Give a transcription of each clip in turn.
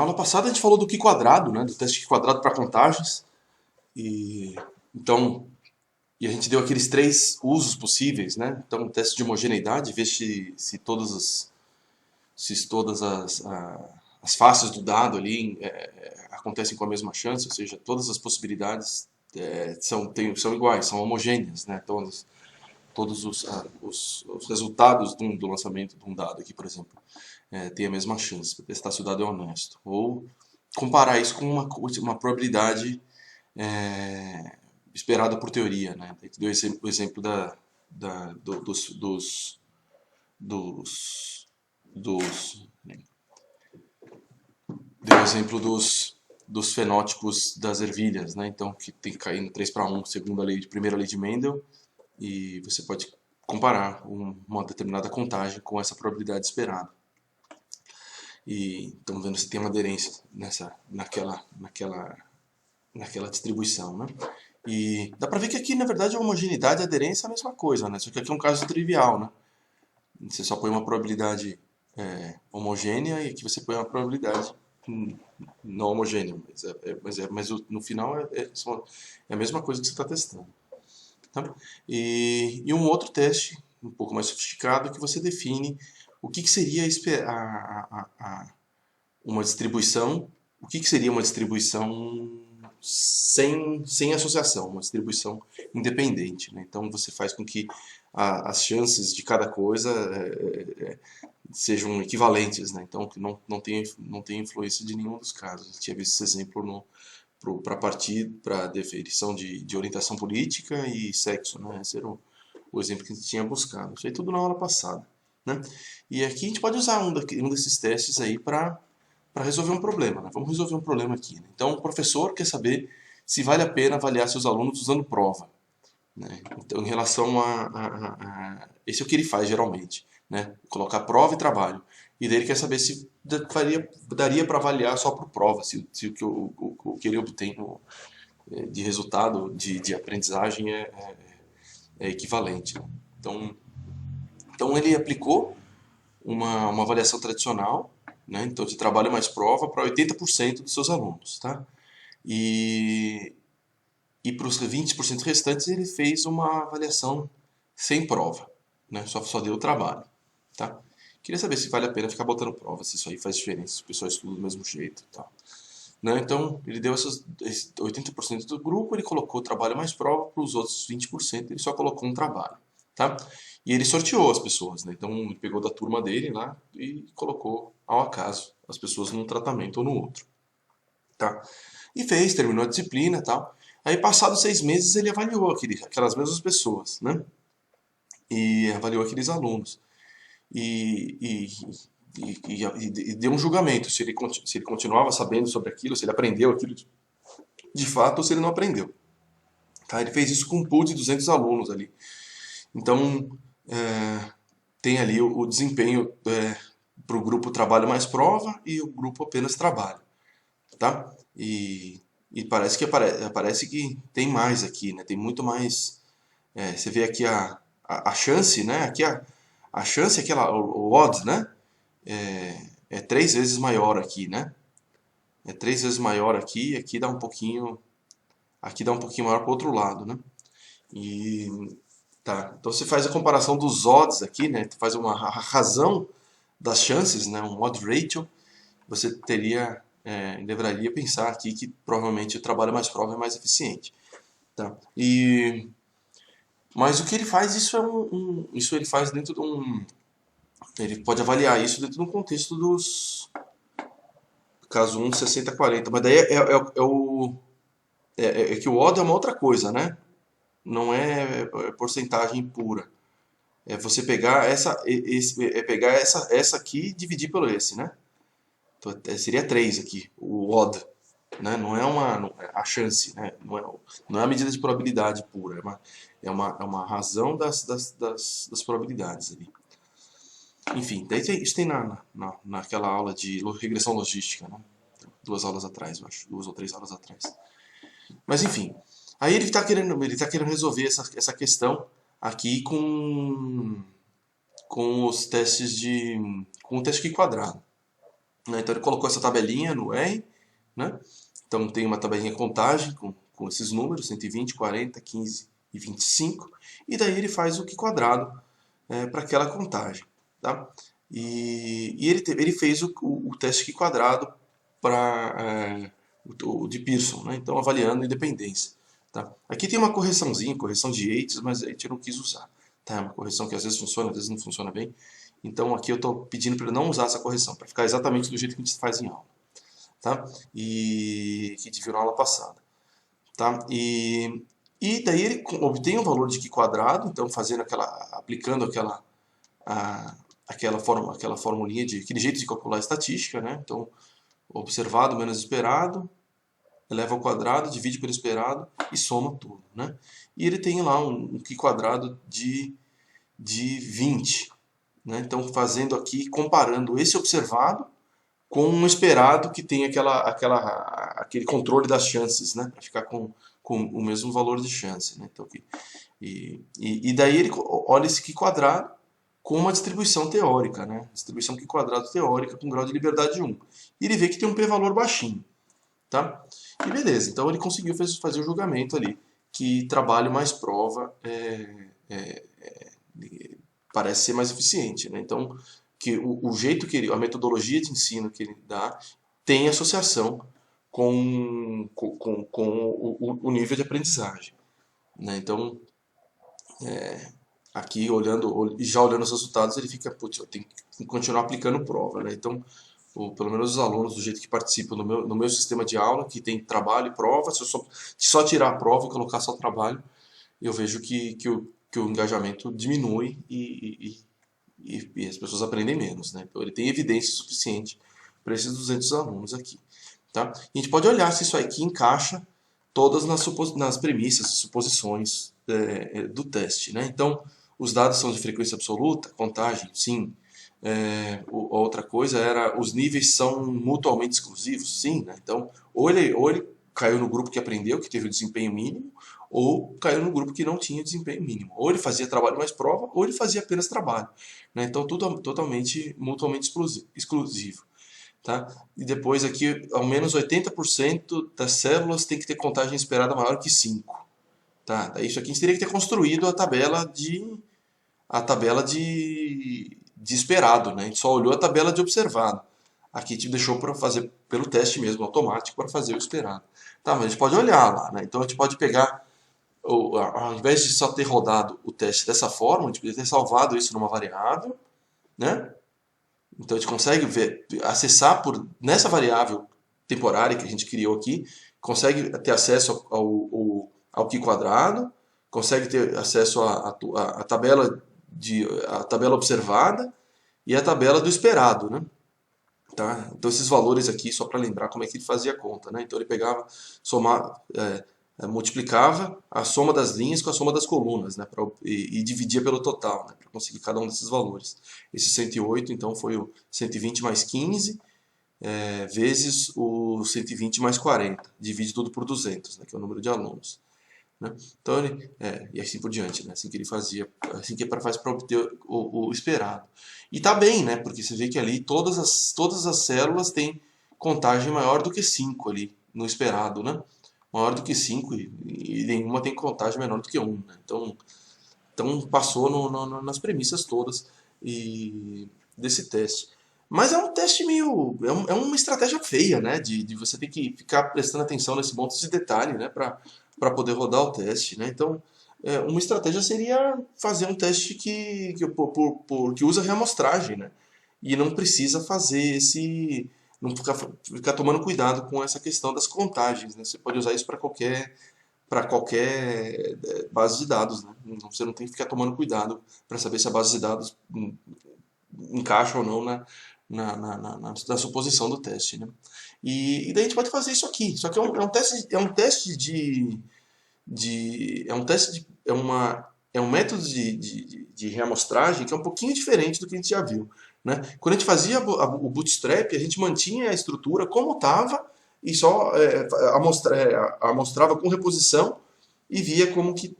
aula passada a gente falou do Q quadrado, né? Do teste Q quadrado para contagens. E então, e a gente deu aqueles três usos possíveis, né? Então, o teste de homogeneidade, ver se todas as faces do dado ali acontecem com a mesma chance, ou seja, todas as possibilidades são iguais, são homogêneas, né? Todos os resultados do lançamento de um dado aqui, por exemplo, têm a mesma chance, para testar se o dado é honesto. Ou comparar isso com uma probabilidade esperada por teoria, né? A gente deu o exemplo deu o exemplo dos fenótipos das ervilhas, né? Então, que tem que cair no 3:1, segundo primeira lei de Mendel, e você pode comparar uma determinada contagem com essa probabilidade esperada. E estamos vendo se tem uma aderência naquela distribuição, né? E dá para ver que aqui, na verdade, a homogeneidade e a aderência é a mesma coisa, né? Só que aqui é um caso trivial, né? Você só põe uma probabilidade homogênea e aqui você põe uma probabilidade não homogênea, mas no final é a mesma coisa que você está testando. Tá? E um outro teste, um pouco mais sofisticado, que você define o que seria uma distribuição, o que seria uma distribuição sem associação, uma distribuição independente, né? Então você faz com que as chances de cada coisa sejam equivalentes, né? Então que não tem influência de nenhum dos casos. A gente tinha visto esse exemplo para definição de orientação política e sexo, né? Esse era o exemplo que a gente tinha buscado. Isso aí tudo na aula passada, né? E aqui a gente pode usar um desses testes aí para resolver um problema, né? Vamos resolver um problema aqui, né? Então o professor quer saber se vale a pena avaliar seus alunos usando prova, né? Então, em relação esse é o que ele faz geralmente, né? Colocar prova e trabalho. E daí ele quer saber se daria para avaliar só por prova, se o que ele obtém de resultado de aprendizagem é equivalente, né? Então ele aplicou uma avaliação tradicional, né? Então de trabalho mais prova para 80% dos seus alunos, tá? E para os 20% restantes ele fez uma avaliação sem prova, né? Só deu o trabalho, tá? Queria saber se vale a pena ficar botando prova, se isso aí faz diferença, se o pessoal estuda do mesmo jeito e tal, né? Então ele deu esse 80% do grupo, ele colocou trabalho mais prova, para os outros 20% ele só colocou um trabalho, tá? E ele sorteou as pessoas, né? Então ele pegou da turma dele lá e colocou ao acaso as pessoas num tratamento ou no outro, tá? E terminou a disciplina e tal. Aí, passados 6 meses, ele avaliou aquelas mesmas pessoas, né? E avaliou aqueles alunos. E deu um julgamento se ele continuava sabendo sobre aquilo, se ele aprendeu aquilo de fato ou se ele não aprendeu. Tá? Ele fez isso com um pool de 200 alunos ali. Então, tem ali o desempenho para o grupo trabalho mais prova e o grupo apenas trabalho. Tá? E parece que tem mais aqui, né? Tem muito mais. Você vê aqui a chance, né? Aqui a chance, o odds, né? É 3 vezes maior aqui, né? É 3 vezes maior aqui, aqui dá um pouquinho maior para o outro lado, né? E tá. Então você faz a comparação dos odds aqui, né? Tu faz a razão das chances, né? Um odd ratio. Você deveria pensar aqui que provavelmente o trabalho mais prova é mais eficiente, tá? Mas o que ele faz, isso ele faz dentro de ele pode avaliar isso dentro de um contexto dos caso 1, 60, 40, mas daí que o odd é uma outra coisa, né? Não é porcentagem pura. É você pegar essa aqui e dividir pelo esse, né? Então, seria 3 aqui, o odd, né? Não é a chance, né? Não é a medida de probabilidade pura, é uma razão das probabilidades ali. Enfim, daí isso tem naquela aula de regressão logística, né? 2 aulas atrás, eu acho, 2 ou 3 aulas atrás. Mas enfim, aí ele está querendo resolver essa questão aqui com os testes com o teste Q quadrado. né? Então ele colocou essa tabelinha no R, né? Então tem uma tabelinha contagem com esses números, 120, 40, 15 e 25, e daí ele faz o Q quadrado para aquela contagem, tá? E ele fez o teste Q quadrado para o de Pearson, né? Então avaliando independência. Tá? Aqui tem uma correçãozinha, correção de Yates, mas a gente não quis usar. Tá? É uma correção que às vezes funciona, às vezes não funciona bem. Então aqui eu estou pedindo para ele não usar essa correção, para ficar exatamente do jeito que a gente faz em aula. Tá? E que a gente viu na aula passada. Tá? E daí ele obtém o valor de Q quadrado, então aplicando aquela formulinha aquele jeito de calcular a estatística, né? Então, observado menos esperado, eleva ao quadrado, divide pelo esperado e soma tudo, né? E ele tem lá um Q quadrado de 20, né? Então, fazendo aqui, comparando esse observado com um esperado que tem aquele controle das chances, né? Para ficar com o mesmo valor de chance, né? Então, e daí ele olha esse Q quadrado com uma distribuição teórica, né? Distribuição Q quadrado teórica com grau de liberdade de 1. E ele vê que tem um p-valor baixinho, tá? E beleza, então ele conseguiu fazer o julgamento ali, que trabalho mais prova parece ser mais eficiente, né? Então, que o jeito a metodologia de ensino que ele dá tem associação com o nível de aprendizagem, né? Então, aqui já olhando os resultados, ele fica, putz, eu tenho que continuar aplicando prova, né? Então, pelo menos os alunos, do jeito que participam no meu sistema de aula, que tem trabalho e prova, se eu só tirar a prova e colocar só trabalho, eu vejo que o engajamento diminui e as pessoas aprendem menos, né? Então ele tem evidência suficiente para esses 200 alunos aqui, tá? E a gente pode olhar se isso aqui encaixa todas nas premissas, suposições do teste, né? Então, os dados são de frequência absoluta, contagem, sim. A outra coisa era, os níveis são mutuamente exclusivos, sim, né? Então, ou ele caiu no grupo que aprendeu, que teve o desempenho mínimo, ou caiu no grupo que não tinha desempenho mínimo. Ou ele fazia trabalho mais prova, ou ele fazia apenas trabalho, né? Então, tudo totalmente, mutuamente exclusivo. Tá? E depois aqui, ao menos 80% das células tem que ter contagem esperada maior que 5. Tá? Isso aqui a gente teria que ter construído a tabela de esperado, né? A gente só olhou a tabela de observado. Aqui a gente deixou para fazer pelo teste mesmo, automático, para fazer o esperado. Tá, mas a gente pode olhar lá, né? Então a gente pode pegar, ao invés de só ter rodado o teste dessa forma, a gente poderia ter salvado isso numa variável, né? Então a gente consegue acessar nessa variável temporária que a gente criou aqui, consegue ter acesso ao Q quadrado, consegue ter acesso à tabela observada e à tabela do esperado, né? Tá? Então esses valores aqui, só para lembrar como é que ele fazia a conta, né? Então ele pegava, multiplicava a soma das linhas com a soma das colunas, né? E dividia pelo total, né? Para conseguir cada um desses valores. Esse 108, então, foi o 120 mais 15 vezes o 120 mais 40. Divide tudo por 200, né? Que é o número de alunos. Né? Então e assim por diante, né? Assim que ele fazia, assim que ele faz para obter o esperado. E tá bem, né? Porque você vê que ali todas as células têm contagem maior do que 5 ali no esperado, né? Maior do que 5 e nenhuma tem contagem menor do que 1. Né? Então passou nas premissas todas desse teste. Mas é um teste meio. É uma estratégia feia, né? De você ter que ficar prestando atenção nesse monte de detalhe, né? Para poder rodar o teste, né? Então, uma estratégia seria fazer um teste que usa reamostragem, né? E não precisa fazer não ficar tomando cuidado com essa questão das contagens, né? Você pode usar isso para qualquer base de dados, né? Você não tem que ficar tomando cuidado para saber se a base de dados encaixa ou não na suposição do teste, né? E daí a gente pode fazer isso aqui. Só que é um método de reamostragem que é um pouquinho diferente do que a gente já viu, né? Quando a gente fazia o bootstrap, a gente mantinha a estrutura como estava e só amostrava com reposição e via como que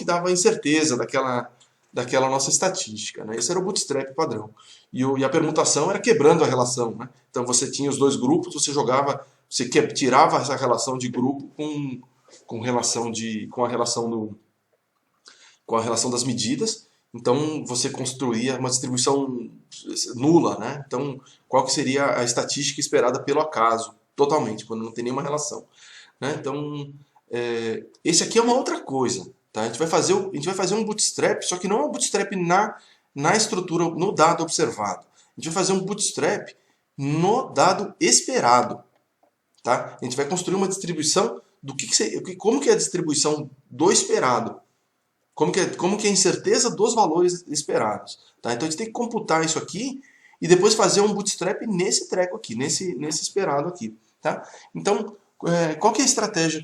dava a incerteza daquela nossa estatística, né? Esse era o bootstrap padrão. E a permutação era quebrando a relação, né? Então você tinha os dois grupos, você jogava, você tirava essa relação de grupo com a relação com a relação das medidas. Então você construía uma distribuição nula, né? Então qual que seria a estatística esperada pelo acaso, totalmente, quando não tem nenhuma relação, né? Então esse aqui é uma outra coisa, tá? A gente vai fazer um bootstrap, só que não é um bootstrap na estrutura, no dado observado. A gente vai fazer um bootstrap no dado esperado, tá? A gente vai construir uma distribuição como que é a distribuição do esperado, como que é a incerteza dos valores esperados, tá? Então a gente tem que computar isso aqui e depois fazer um bootstrap nesse treco aqui, nesse esperado aqui, tá? Então qual que é a estratégia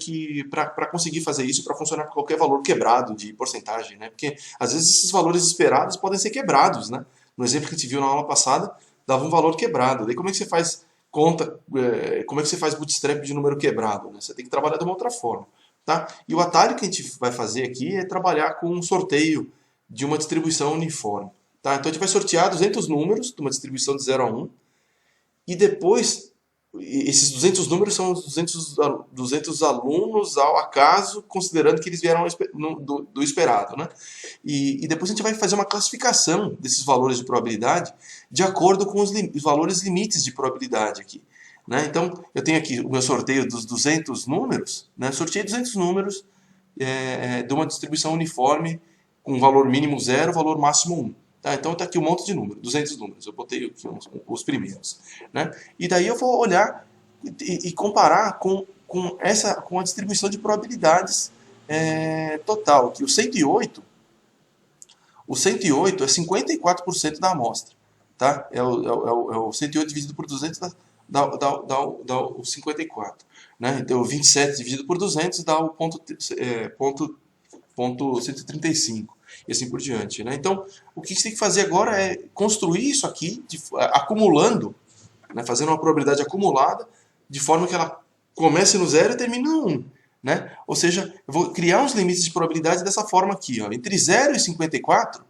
para conseguir fazer isso, para funcionar com qualquer valor quebrado de porcentagem, né? Porque às vezes esses valores esperados podem ser quebrados, né? No exemplo que a gente viu na aula passada, dava um valor quebrado. Daí como é que você faz como é que você faz bootstrap de número quebrado, né? Você tem que trabalhar de uma outra forma, tá? E o atalho que a gente vai fazer aqui é trabalhar com um sorteio de uma distribuição uniforme, tá? Então a gente vai sortear 200 números de uma distribuição de 0 a 1 e depois esses 200 números são os 200 alunos ao acaso, considerando que eles vieram do esperado, né? E depois a gente vai fazer uma classificação desses valores de probabilidade de acordo com os valores limites de probabilidade aqui, né? Então, eu tenho aqui o meu sorteio dos 200 números, né? Sorteei 200 números de uma distribuição uniforme com valor mínimo 0, valor máximo 1. Tá, então está aqui um monte de números, 200 números. Eu botei aqui os primeiros, né? E daí eu vou olhar e comparar com a distribuição de probabilidades total. Que o 108 é 54% da amostra. Tá? É o 108 dividido por 200 dá o 54. Né? Então o 27 dividido por 200 dá o ponto 135. E assim por diante, né? Então, o que você tem que fazer agora é construir isso aqui, acumulando, né? Fazendo uma probabilidade acumulada, de forma que ela comece no 0 e termine no 1. Né? Ou seja, eu vou criar uns limites de probabilidade dessa forma aqui. Ó. Entre 0 e 54,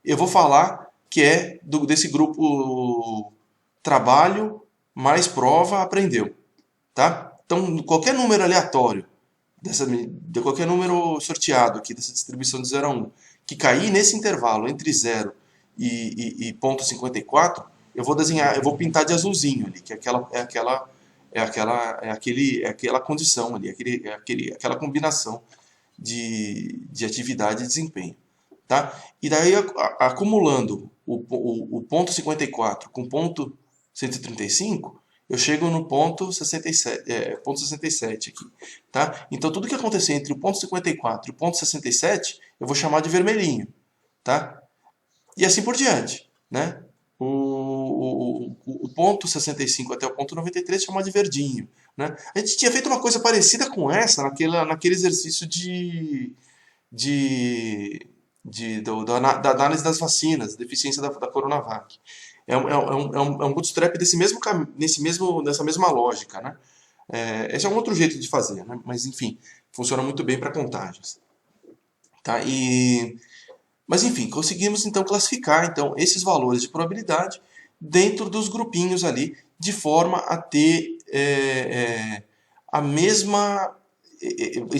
eu vou falar que é desse grupo trabalho mais prova aprendeu. Tá? Então, qualquer número aleatório, de qualquer número sorteado aqui, dessa distribuição de 0 a 1, que cair nesse intervalo entre 0 e ponto 54, eu vou pintar de azulzinho ali, que é aquela condição ali, aquela combinação de atividade e desempenho. Tá? E daí, acumulando o ponto 54 com o ponto 135, eu chego no ponto 67 aqui. Tá? Então, tudo que acontecer entre o ponto 54 e o ponto 67, eu vou chamar de vermelhinho. Tá? E assim por diante. Né? O ponto 65 até o ponto 93 chamar de verdinho. Né? A gente tinha feito uma coisa parecida com essa naquele exercício da análise das vacinas, deficiência da Coronavac. É um bootstrap nessa mesma lógica, né? Esse é um outro jeito de fazer, né? Mas enfim, funciona muito bem para contágios. Tá? Mas enfim, conseguimos então classificar então, esses valores de probabilidade dentro dos grupinhos ali, de forma a ter a mesma...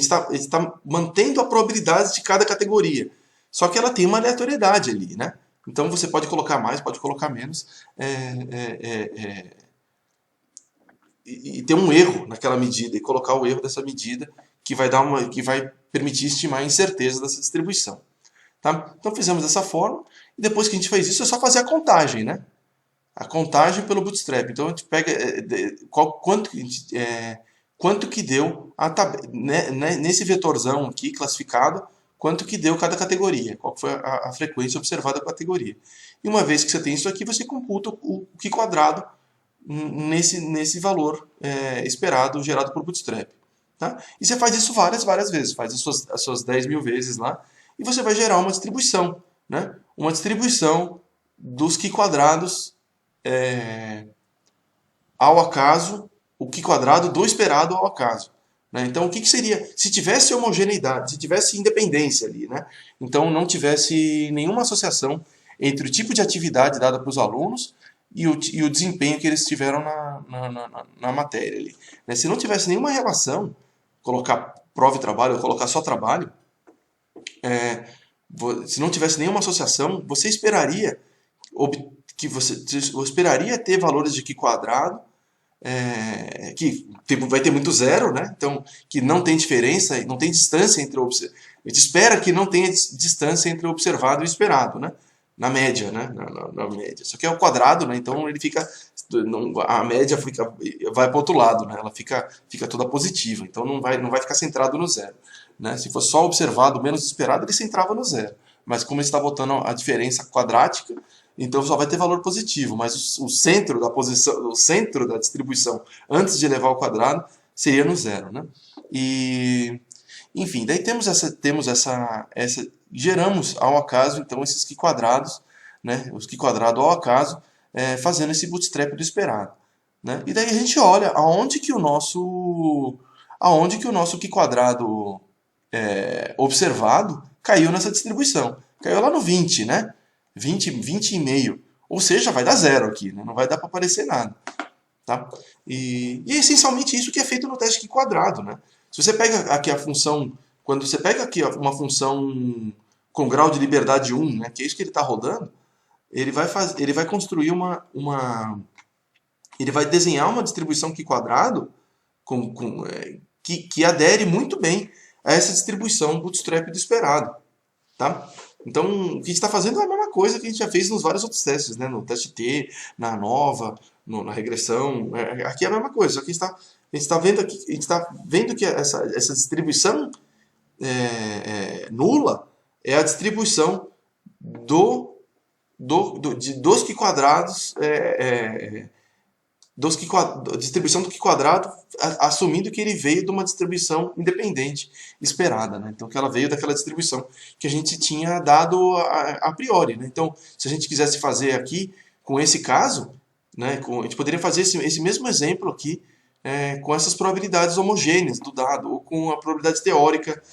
está mantendo a probabilidade de cada categoria. Só que ela tem uma aleatoriedade ali, né? Então você pode colocar mais, pode colocar menos. E ter um erro naquela medida, e colocar o erro dessa medida que vai permitir estimar a incerteza dessa distribuição. Tá? Então fizemos dessa forma, e depois que a gente fez isso, é só fazer a contagem, né? A contagem pelo bootstrap. Então a gente pega quanto que deu nesse vetorzão aqui classificado, quanto que deu cada categoria, qual foi a frequência observada da categoria. E uma vez que você tem isso aqui, você computa o Q quadrado nesse valor esperado, gerado por Bootstrap. Tá? E você faz isso várias vezes, faz as suas 10 mil vezes lá, e você vai gerar uma distribuição. Né? Uma distribuição dos Q quadrados ao acaso, o Q quadrado do esperado ao acaso. Né? Então, o que seria? Se tivesse homogeneidade, se tivesse independência ali, né? Então não tivesse nenhuma associação entre o tipo de atividade dada para os alunos e o desempenho que eles tiveram na matéria ali. Né? Se não tivesse nenhuma relação, colocar prova e trabalho ou colocar só trabalho, se não tivesse nenhuma associação, você esperaria você esperaria ter valores de Q quadrado que vai ter muito zero, né? Então, que não tem diferença, não tem distância entre o observado. A gente espera que não tenha distância entre o observado e o esperado, né? Na média, né? Na média. Só que é o quadrado, né? Então ele fica. A média vai para o outro lado, né? Ela fica toda positiva. Então não vai ficar centrado no zero. Né? Se fosse só observado menos esperado, ele centrava no zero. Mas como ele está botando a diferença quadrática, então só vai ter valor positivo, mas o centro da posição, o centro da distribuição antes de elevar ao quadrado seria no zero, né? E enfim, daí geramos ao acaso então esses Q quadrados, né? Os Q quadrado ao acaso, fazendo esse bootstrap do esperado, né? E daí a gente olha aonde que o nosso Q quadrado observado caiu nessa distribuição. Caiu lá no 20, né? 20 e meio. Ou seja, vai dar zero aqui, né? Não vai dar para aparecer nada. Tá? É essencialmente isso que é feito no teste Q quadrado. Né? Se você pega aqui a função, quando você pega aqui uma função com grau de liberdade 1, né, que é isso que ele está rodando, ele vai construir ele vai desenhar uma distribuição Q quadrado que adere muito bem a essa distribuição bootstrap do esperado. Tá? Então, o que a gente está fazendo é a mesma coisa que a gente já fez nos vários outros testes, né? No teste T, na ANOVA, na regressão. Aqui é a mesma coisa, só que a gente está vendo aqui, a gente está vendo que essa distribuição nula é a distribuição dos Q quadrados distribuição do Q quadrado, assumindo que ele veio de uma distribuição independente esperada, né? Então que ela veio daquela distribuição que a gente tinha dado a priori, né? Então, se a gente quisesse fazer aqui com esse caso, né, a gente poderia fazer esse mesmo exemplo aqui com essas probabilidades homogêneas do dado, ou com a probabilidade teórica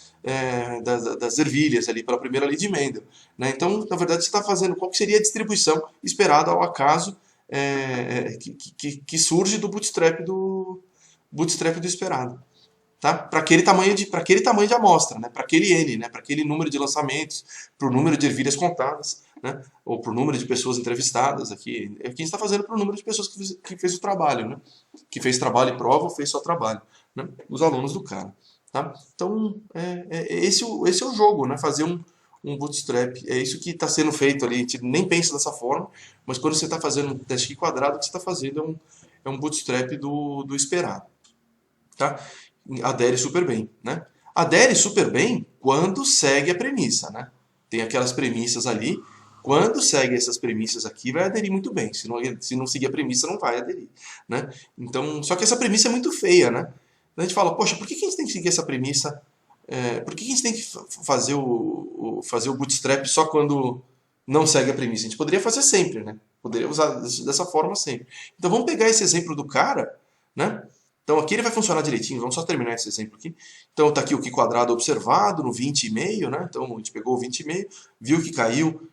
das ervilhas ali pela primeira lei de Mendel, né? Então, na verdade, você está fazendo qual que seria a distribuição esperada ao acaso que surge do bootstrap do esperado, tá? Para aquele tamanho de amostra, né? Para aquele N, né? Para aquele número de lançamentos, para o número de ervilhas contadas, né? Ou para o número de pessoas entrevistadas. Aqui a gente está fazendo para o número de pessoas que fez o trabalho, né? Que fez trabalho e prova ou fez só trabalho, né? Os alunos do cara, tá? Então esse é o jogo, né? Fazer um bootstrap. É isso que está sendo feito ali. A gente nem pensa dessa forma, mas quando você está fazendo um teste Q quadrado, o que você está fazendo é um bootstrap do esperado. Tá? Adere super bem. Né? Adere super bem quando segue a premissa. Né? Tem aquelas premissas ali. Quando segue essas premissas aqui, vai aderir muito bem. Se não seguir a premissa, não vai aderir. Né? Então, só que essa premissa é muito feia. Né? A gente fala, poxa, por que a gente tem que seguir essa premissa? Por que a gente tem que fazer o bootstrap só quando não segue a premissa? A gente poderia fazer sempre, né? Poderia usar dessa forma sempre. Então vamos pegar esse exemplo do cara, né? Então aqui ele vai funcionar direitinho, vamos só terminar esse exemplo aqui. Então está aqui o Q quadrado observado no 20,5, né? Então a gente pegou o 20,5, viu que caiu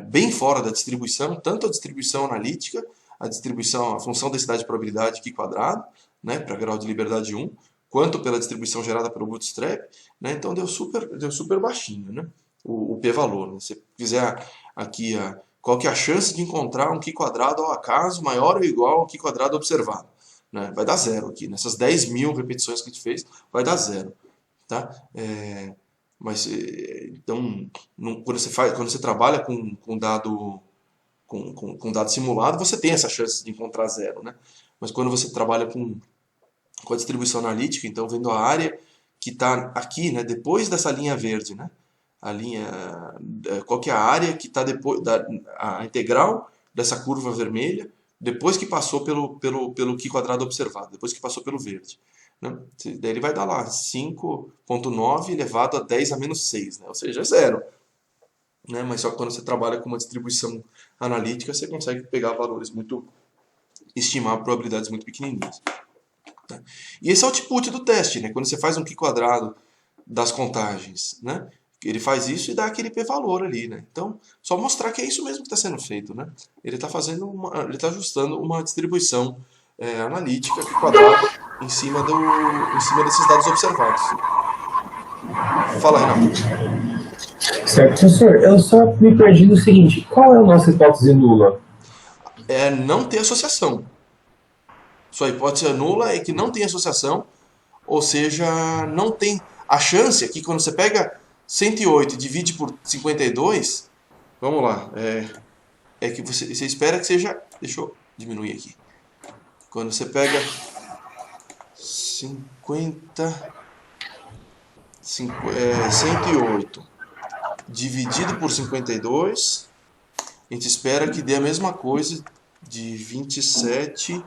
bem fora da distribuição, tanto a distribuição analítica, a função densidade de probabilidade Q quadrado, né? Para grau de liberdade 1, quanto pela distribuição gerada pelo bootstrap, né? Então deu super baixinho, né? O p-valor. Né? Se você fizer aqui qual que é a chance de encontrar um Q quadrado ao acaso maior ou igual ao Q quadrado observado, né? Vai dar zero aqui. Nessas 10.000 repetições que a gente fez, vai dar zero. Tá? Mas então, quando você trabalha com dado dado simulado, você tem essa chance de encontrar zero, né? Mas quando você trabalha com a distribuição analítica, então vendo a área que está aqui, né, depois dessa linha verde, né, a linha, qual que é a área que está depois a integral dessa curva vermelha, depois que passou pelo Q quadrado observado, depois que passou pelo verde. Né? Daí ele vai dar lá 5,9 elevado a 10 a menos 6, né? Ou seja, é zero. Né? Mas só que quando você trabalha com uma distribuição analítica, você consegue pegar valores estimar probabilidades muito pequenininhas. E esse é o output do teste, né? Quando você faz um Q² das contagens, né? Ele faz isso e dá aquele p-valor ali, né? Então, só mostrar que é isso mesmo que está sendo feito, né? Ele está ajustando uma distribuição analítica Q² em cima desses dados observados. Fala, Renato. Certo, professor, eu só me perdi no seguinte: qual é a nossa hipótese nula? É não ter associação. Sua hipótese nula é que não tem associação, ou seja, não tem a chance aqui quando você pega 108 e divide por 52, vamos lá, é que você espera que seja, deixa eu diminuir aqui. Quando você pega 108 dividido por 52, a gente espera que dê a mesma coisa de 27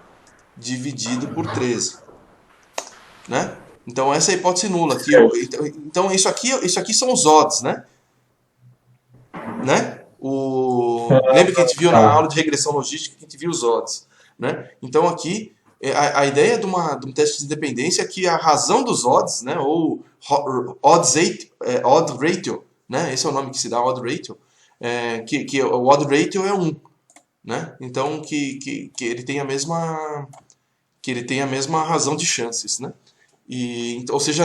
dividido por 13, né? Então essa é a hipótese nula. Então isso aqui são os odds, né? Lembra que a gente viu na Tá. aula de regressão logística que a gente viu os odds, né? Então aqui a ideia de um teste de independência é que a razão dos odds, né, ou odd ratio, né? Esse é o nome que se dá, odd ratio, que o odd ratio é 1, né? Então que ele tem a mesma razão de chances, né? Ou seja,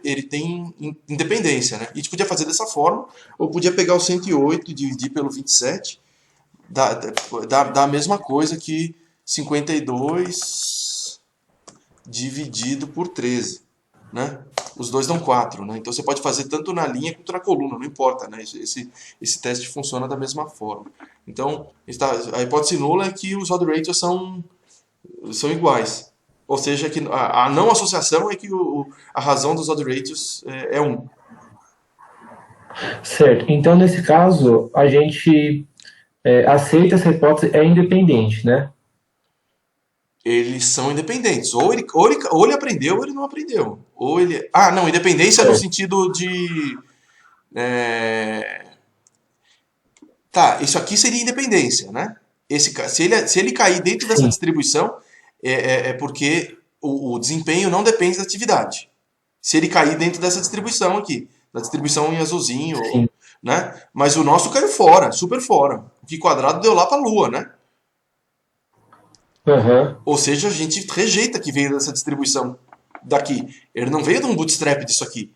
ele tem independência, né? E a gente podia fazer dessa forma, ou podia pegar o 108 e dividir pelo 27, dá a mesma coisa que 52 dividido por 13, né? Os dois dão 4, né? Então você pode fazer tanto na linha quanto na coluna, não importa, né? Esse teste funciona da mesma forma. Então, a hipótese nula é que os odd ratios são iguais. Ou seja, que a não associação é que a razão dos odd ratios é 1. Certo. Então, nesse caso, a gente aceita essa hipótese é independente, né? Eles são independentes. Ou ele aprendeu ou ele não aprendeu. Não, independência no Certo. sentido de. é, Tá, isso aqui seria independência, né? Se ele cair dentro dessa Sim. distribuição, é porque o desempenho não depende da atividade. Se ele cair dentro dessa distribuição aqui, da distribuição em azulzinho, Sim. né? Mas o nosso caiu fora, super fora. O Q² deu lá para a Lua, né? Aham. Ou seja, a gente rejeita que veio dessa distribuição daqui. Ele não veio de um bootstrap disso aqui.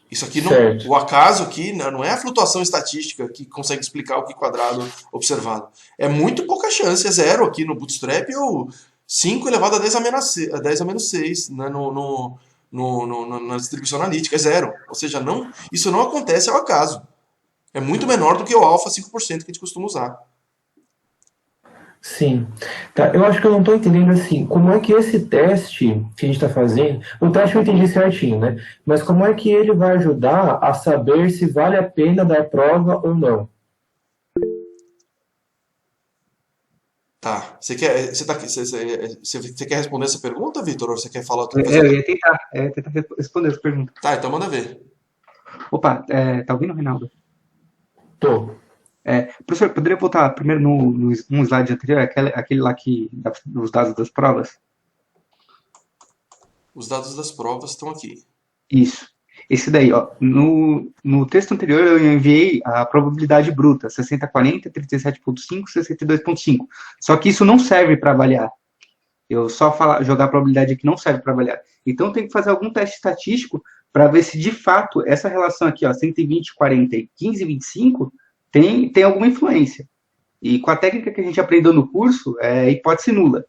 Isso aqui não. Certo. O acaso aqui não é a flutuação estatística que consegue explicar o Q² observado. É muito pouca chance, é zero aqui no bootstrap ou 5 elevado a 10 a menos 6, né, na distribuição analítica, é zero. Ou seja, isso não acontece ao acaso. É muito menor do que o alfa 5% que a gente costuma usar. Sim. Tá, eu acho que eu não estou entendendo assim, como é que esse teste que a gente está fazendo, o teste eu entendi certinho, né? Mas como é que ele vai ajudar a saber se vale a pena dar prova ou não? Tá. Você quer responder essa pergunta, Vitor? Ou você quer fazer Eu outra? ia tentar responder essa pergunta. Tá, então manda ver. Opa, tá ouvindo, Reinaldo? Tô. Professor, poderia voltar primeiro num slide anterior, aquele lá dos dados das provas? Os dados das provas estão aqui. Isso. Esse daí, ó. No texto anterior eu enviei a probabilidade bruta, 60-40, 37,5, 62,5. Só que isso não serve para avaliar. Eu só jogar a probabilidade aqui não serve para avaliar. Então tem que fazer algum teste estatístico para ver se de fato essa relação aqui, ó, 120, 40 e 15, 25, tem alguma influência. E com a técnica que a gente aprendeu no curso, é hipótese nula.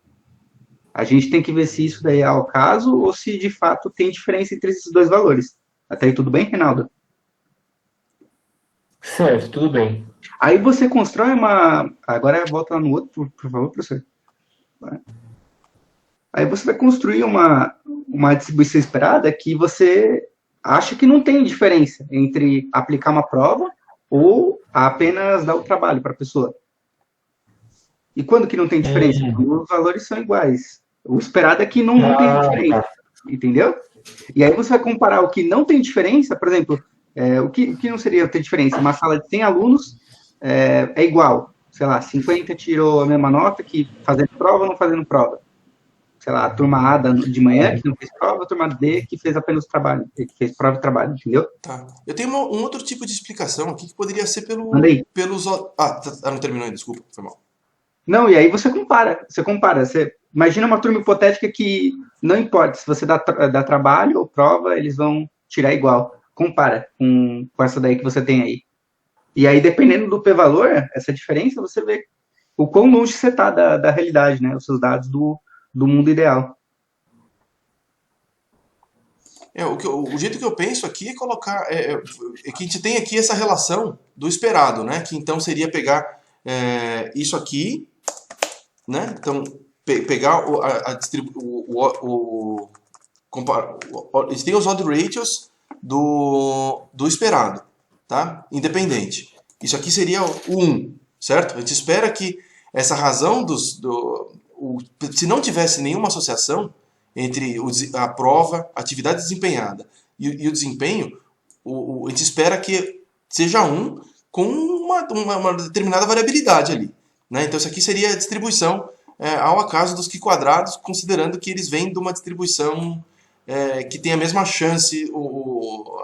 A gente tem que ver se isso daí é ao caso ou se de fato tem diferença entre esses dois valores. Até aí tudo bem, Reinaldo? Certo, tudo bem. Aí você constrói uma. Agora volta lá no outro, por favor, professor. Aí você vai construir uma distribuição esperada que você acha que não tem diferença entre aplicar uma prova ou apenas dar o trabalho para a pessoa. E quando que não tem diferença? Quando os valores são iguais. O esperado é que não tem diferença. Tá. Entendeu? E aí você vai comparar o que não tem diferença, por exemplo, o que não seria ter diferença? Uma sala de 100 alunos é igual. Sei lá, 50 tirou a mesma nota que fazendo prova ou não fazendo prova. sei lá, a turma A de manhã, que não fez prova, a turma D, que fez apenas o trabalho, que fez prova e trabalho, entendeu? Tá. Eu tenho um outro tipo de explicação aqui que poderia ser Manda aí. pelos. Ah, não terminou ainda, desculpa, foi mal. Não, e aí você compara, você imagina uma turma hipotética que não importa se você dá trabalho ou prova, eles vão tirar igual. Compara com essa daí que você tem aí. E aí, dependendo do p-valor, essa diferença, você vê o quão longe você está da realidade, né? Os seus dados do mundo ideal. O jeito que eu penso aqui é colocar. Que a gente tem aqui essa relação do esperado, né? Que então seria pegar isso aqui, né? Então, pegar eles têm os odd ratios do esperado, tá? Independente. Isso aqui seria o 1, certo? A gente espera que essa razão se não tivesse nenhuma associação entre a prova, a atividade desempenhada e o desempenho, a gente espera que seja 1 com uma determinada variabilidade ali, né? Então isso aqui seria a distribuição ao acaso dos quadrados, considerando que eles vêm de uma distribuição que tem a mesma chance,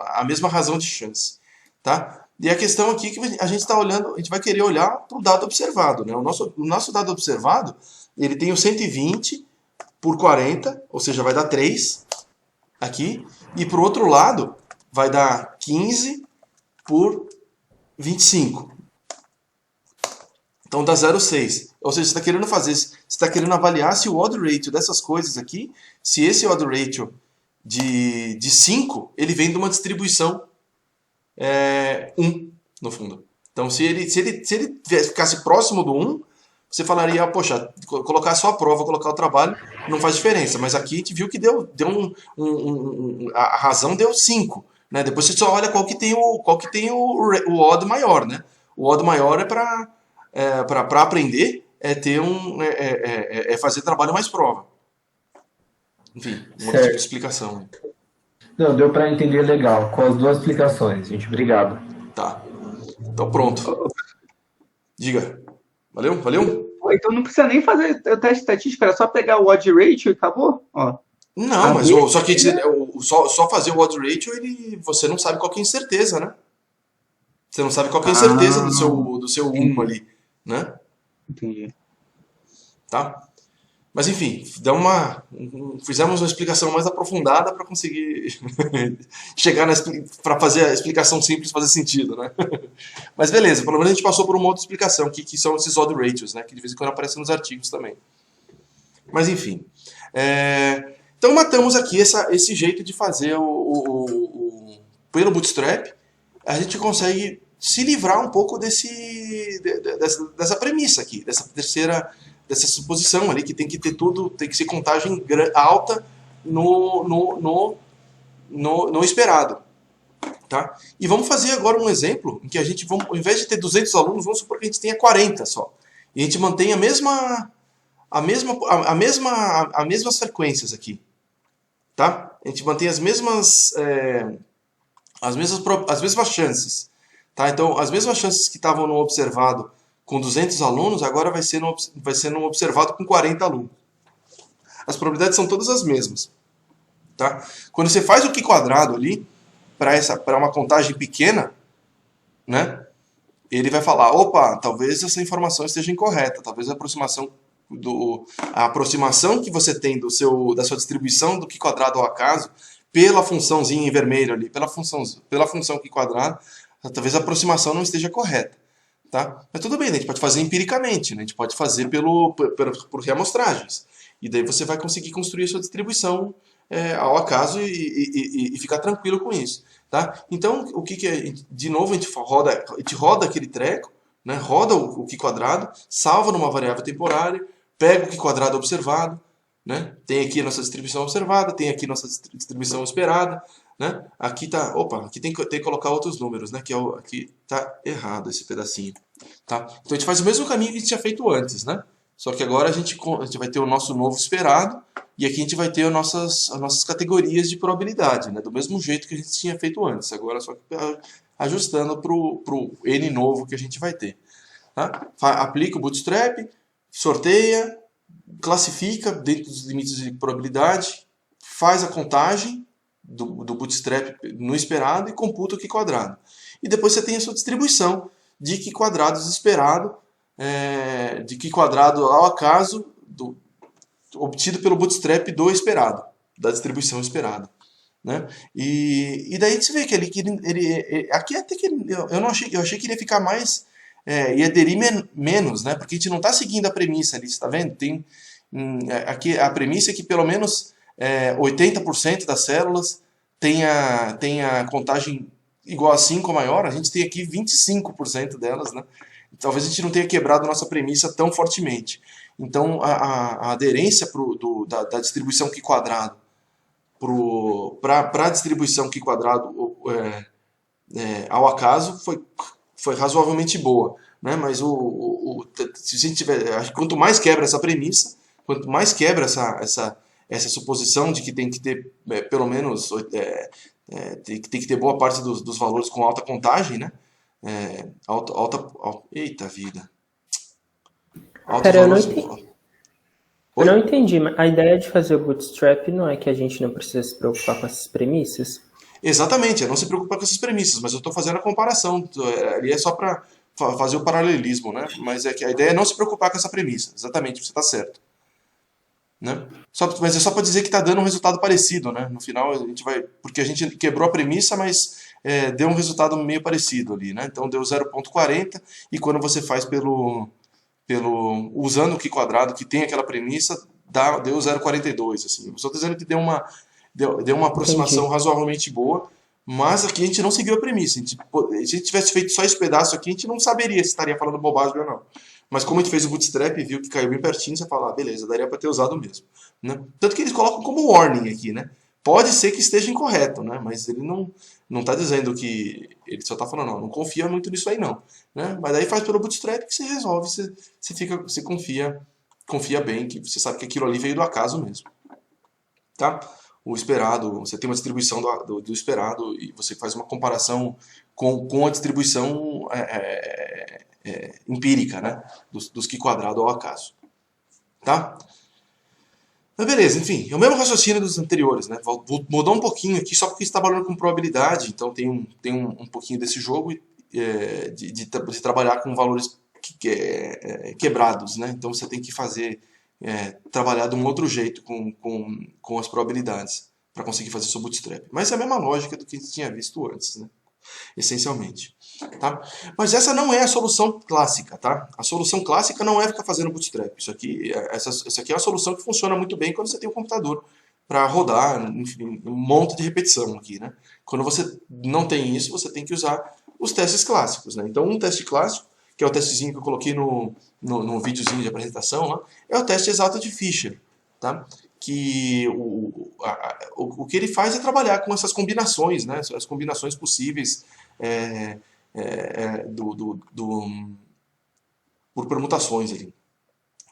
a mesma razão de chance, tá? E a questão aqui que a gente está olhando, a gente vai querer olhar para o dado observado, né? O nosso dado observado, ele tem o 120 por 40, ou seja, vai dar 3 aqui, e para o outro lado vai dar 15 por 25. Então dá 0,6. Ou seja, você está querendo avaliar se o odd ratio dessas coisas aqui, se esse odd ratio de 5, ele vem de uma distribuição 1, no fundo. Então se ele ficasse próximo do 1, você falaria, poxa, colocar só a prova, colocar o trabalho, não faz diferença. Mas aqui a gente viu que a razão deu 5. Né? Depois você só olha qual que tem o odd maior. Né? O odd maior é para aprender, fazer trabalho mais prova. Enfim, um outro tipo de explicação. Não, deu para entender legal, com as duas explicações, gente. Obrigado. Tá. Então pronto. Diga. Valeu? Então não precisa nem fazer o teste estatístico, era só pegar o odd ratio e acabou? Ó. Não, mas só que só fazer o odd ratio, você não sabe qual que é a incerteza, né? Você não sabe qual que é a incerteza do seu 1 ali, né? Entendi. Tá? Mas enfim, fizemos uma explicação mais aprofundada para conseguir chegar para fazer a explicação simples fazer sentido, né? Mas beleza, pelo menos a gente passou por uma outra explicação, que são esses odd ratios, né? Que de vez em quando aparecem nos artigos também. Mas enfim. Então matamos aqui esse jeito de fazer pelo Bootstrap, a gente consegue se livrar um pouco dessa premissa aqui, dessa suposição ali, que tem que ter tudo, tem que ser contagem alta no esperado. Tá? E vamos fazer agora um exemplo em que ao invés de ter 200 alunos, vamos supor que a gente tenha 40 só. E a gente mantém as mesmas frequências aqui. Tá? A gente mantém as mesmas chances. Tá? Então, as mesmas chances que estavam no observado com 200 alunos, agora vai ser no observado com 40 alunos. As probabilidades são todas as mesmas. Tá? Quando você faz o Q² ali, para uma contagem pequena, né, ele vai falar, opa, talvez essa informação esteja incorreta, talvez a aproximação que você tem da sua distribuição do Q² ao acaso, pela funçãozinha em vermelho ali, pela função Q², talvez a aproximação não esteja correta. Tá? Mas tudo bem, né? A gente pode fazer empiricamente, né? A gente pode fazer por reamostragens. E daí você vai conseguir construir a sua distribuição ao acaso e ficar tranquilo com isso. Tá? Então, de novo, a gente roda aquele treco, né? Roda o Q², salva numa variável temporária, pega o Q² observado, né? Tem aqui a nossa distribuição observada, tem aqui a nossa distribuição esperada. Né? Aqui tem que colocar outros números, né? Aqui tá errado esse pedacinho, tá? Então a gente faz o mesmo caminho que a gente tinha feito antes, né? Só que agora a gente vai ter o nosso novo esperado e aqui a gente vai ter as nossas categorias de probabilidade, né? Do mesmo jeito que a gente tinha feito antes, agora só que ajustando pro N novo que a gente vai ter, tá? Aplica o Bootstrap, sorteia, classifica dentro dos limites de probabilidade, faz a contagem do bootstrap no esperado e computa o Q quadrado. E depois você tem a sua distribuição de Q quadrados esperado, de Q quadrado ao acaso, obtido pelo bootstrap do esperado, da distribuição esperada. Né? E daí você vê que aqui até que eu achei que ele ia ficar mais, ia aderir menos, né? Porque a gente não está seguindo a premissa ali, você está vendo? Aqui a premissa é que pelo menos 80% das células tenha contagem igual a 5 ou maior. A gente tem aqui 25% delas, né? Talvez a gente não tenha quebrado nossa premissa tão fortemente. Então a aderência da distribuição Q quadrado para a distribuição Q quadrado ao acaso foi razoavelmente boa, né? Mas se a gente tiver, quanto mais quebra essa premissa, quanto mais quebra essa suposição de que tem que ter pelo menos tem que ter boa parte dos valores com alta contagem, né? Eita vida. Altos Pera, valores. Eu não entendi, mas a ideia de fazer o bootstrap não é que a gente não precisa se preocupar com essas premissas? Exatamente, não se preocupar com essas premissas, mas eu estou fazendo a comparação, ali é só para fazer o paralelismo, né? Mas é que a ideia é não se preocupar com essa premissa, exatamente, você está certo. Né? Mas é só para dizer que está dando um resultado parecido, né? No final a gente vai, porque a gente quebrou a premissa, mas deu um resultado meio parecido ali, né? Então deu 0,40 e quando você faz usando o Q quadrado que tem aquela premissa, deu 0,42, assim. Eu só estou dizendo que deu uma aproximação Entendi. razoavelmente boa, mas aqui a gente não seguiu a premissa. Se a gente tivesse feito só esse pedaço aqui, a gente não saberia se estaria falando bobagem ou não. Mas como a gente fez o bootstrap e viu que caiu bem pertinho, você fala, beleza, daria para ter usado mesmo. Né? Tanto que eles colocam como warning aqui, né? Pode ser que esteja incorreto, né? Mas ele não está dizendo que... Ele só está falando, não confia muito nisso aí não. Né? Mas daí faz pelo bootstrap que você resolve, você confia bem, que você sabe que aquilo ali veio do acaso mesmo. Tá? O esperado, você tem uma distribuição do esperado e você faz uma comparação com a distribuição empírica, né? dos Q quadrado ao acaso. Tá? Mas beleza, enfim, é o mesmo raciocínio dos anteriores, né? Mudou um pouquinho aqui só porque está trabalhando com probabilidade, então tem um pouquinho desse jogo de trabalhar com valores quebrados, né? Então você tem que trabalhar de um outro jeito com as probabilidades para conseguir fazer seu bootstrap. Mas é a mesma lógica do que a gente tinha visto antes, né? Essencialmente. Tá? Mas essa não é a solução clássica, tá? A solução clássica não é ficar fazendo bootstrap. Isso aqui é uma solução que funciona muito bem quando você tem um computador para rodar, enfim, um monte de repetição aqui, né? Quando você não tem isso, você tem que usar os testes clássicos, né? Então, um teste clássico, que é o testezinho que eu coloquei no videozinho de apresentação lá, é o teste exato de Fisher, tá? Que o que ele faz é trabalhar com essas combinações, né? As combinações possíveis por permutações ali.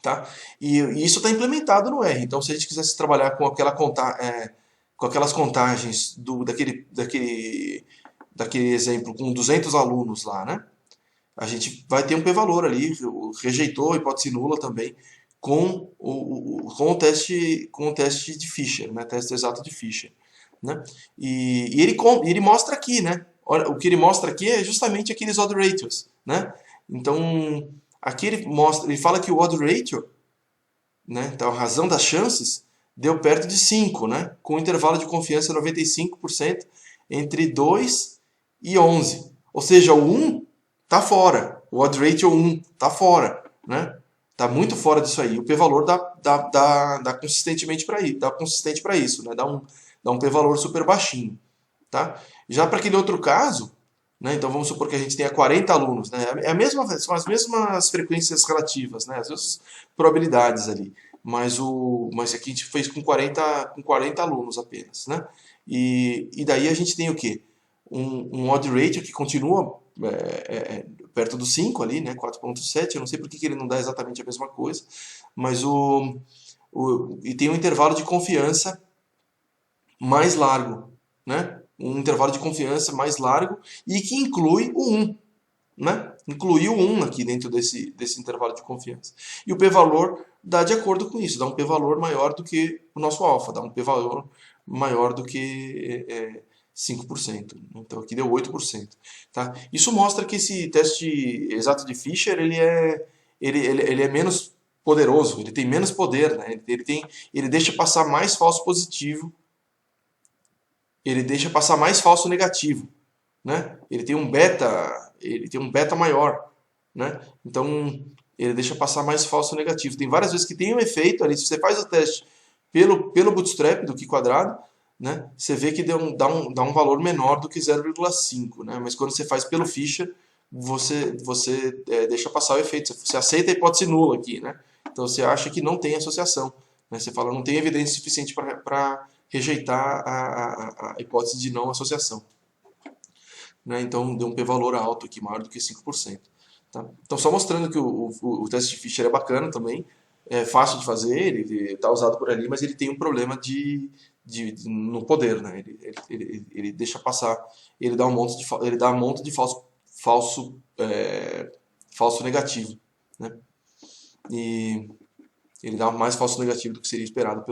Tá? E isso está implementado no R. Então, se a gente quisesse trabalhar com aquelas contagens daquele exemplo com 200 alunos lá, né? A gente vai ter um p-valor ali, rejeitou a hipótese nula também, com o teste de Fisher, né? Teste exato de Fisher. Né? E ele mostra aqui, né? O que ele mostra aqui é justamente aqueles odd ratios, né? Então, aqui ele fala que o odd ratio, né? Então, a razão das chances deu perto de 5, né? Com um intervalo de confiança 95% entre 2 e 11. Ou seja, o 1 está fora. O odd ratio 1 está fora, né? Está muito fora disso aí. O p-valor dá consistentemente para isso, dá consistente para isso, né? Dá um p-valor super baixinho, tá? Já para aquele outro caso, né? Então vamos supor que a gente tenha 40 alunos, né? São as mesmas frequências relativas, né? As mesmas probabilidades ali, mas aqui a gente fez com 40 alunos apenas, né? E daí a gente tem o quê? Um odd ratio que continua perto do 5 ali, né? 4.7, eu não sei por que ele não dá exatamente a mesma coisa, mas e tem um intervalo de confiança mais largo, né? Um intervalo de confiança mais largo e que inclui o 1, né? Inclui o 1 aqui dentro desse intervalo de confiança. E o p-valor dá de acordo com isso, dá um p-valor maior do que o nosso alfa, dá um p-valor maior do que 5%. Então aqui deu 8%. Tá? Isso mostra que esse teste exato de Fisher ele é menos poderoso, ele tem menos poder, né? Ele deixa passar mais falso positivo, ele deixa passar mais falso negativo, né? Ele tem um beta maior, né? Então ele deixa passar mais falso negativo. Tem várias vezes que tem um efeito ali, se você faz o teste pelo bootstrap do Q quadrado, né? Você vê que dá um valor menor do que 0,5, né? Mas quando você faz pelo Fisher, você deixa passar o efeito. Você aceita a hipótese nula aqui, né? Então você acha que não tem associação, né? Você fala não tem evidência suficiente para rejeitar a hipótese de não associação, né? Então deu um p-valor alto aqui, maior do que 5%. Tá? Então só mostrando que o teste de Fisher é bacana também, é fácil de fazer, ele está usado por ali, mas ele tem um problema no poder, né? Ele deixa passar, ele dá um monte de falso negativo, né? E ele dá mais falso negativo do que seria esperado